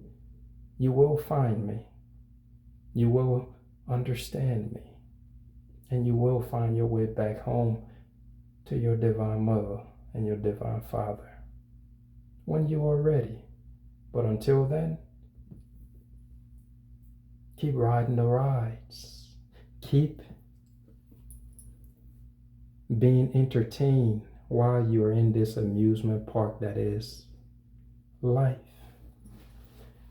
you will find me. You will understand me. And you will find your way back home to your divine mother and your divine father when you are ready. But until then, keep riding the rides. Keep being entertained while you are in this amusement park that is life.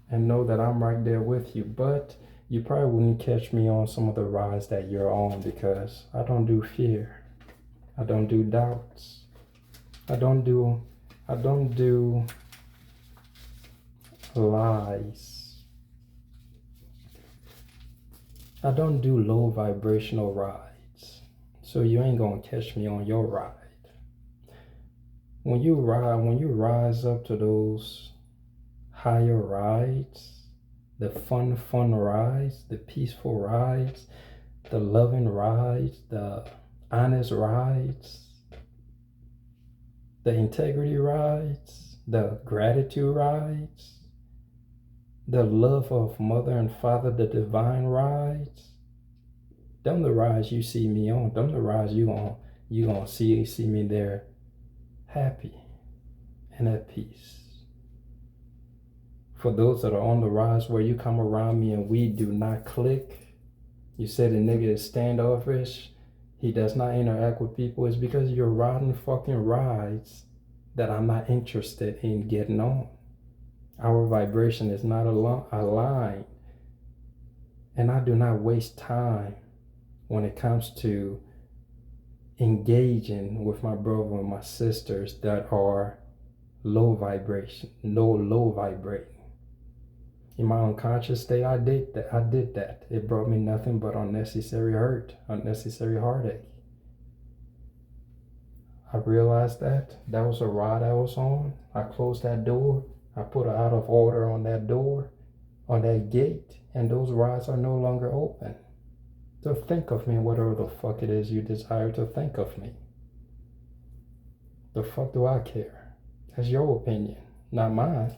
And know that I'm right there with you. But you probably wouldn't catch me on some of the rides that you're on, because I don't do fear. I don't do doubts. I don't do lies. I don't do low vibrational rides. So you ain't gonna catch me on your ride. When you rise up to those higher rides the fun rides, the peaceful rides, the loving rides, the honest rides, the integrity rides, the gratitude rides, the love of mother and father, the divine rides. Them the rides you see me on. Them the rides you gonna see me there, happy and at peace. For those that are on the rides where you come around me and we do not click, you said a nigga is standoffish, he does not interact with people, it's because you're riding fucking rides that I'm not interested in getting on. Our vibration is not aligned. And I do not waste time when it comes to engaging with my brother and my sisters that are low vibration, low vibrating. In my unconscious state, I did that. It brought me nothing but unnecessary hurt, unnecessary heartache. I realized that was a ride I was on. I closed that door. I put an out of order on that door, on that gate, and those rides are no longer open. So think of me whatever the fuck it is you desire to think of me. The fuck do I care? That's your opinion, not mine.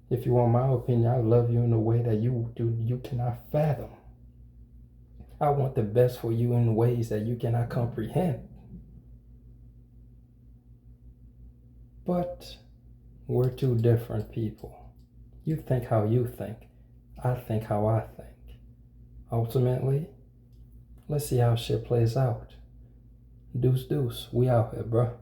If you want my opinion, I love you in a way that you cannot fathom. I want the best for you in ways that you cannot comprehend. But we're two different people. You think how you think. I think how I think. Ultimately, let's see how shit plays out. Deuce, we out here, bro.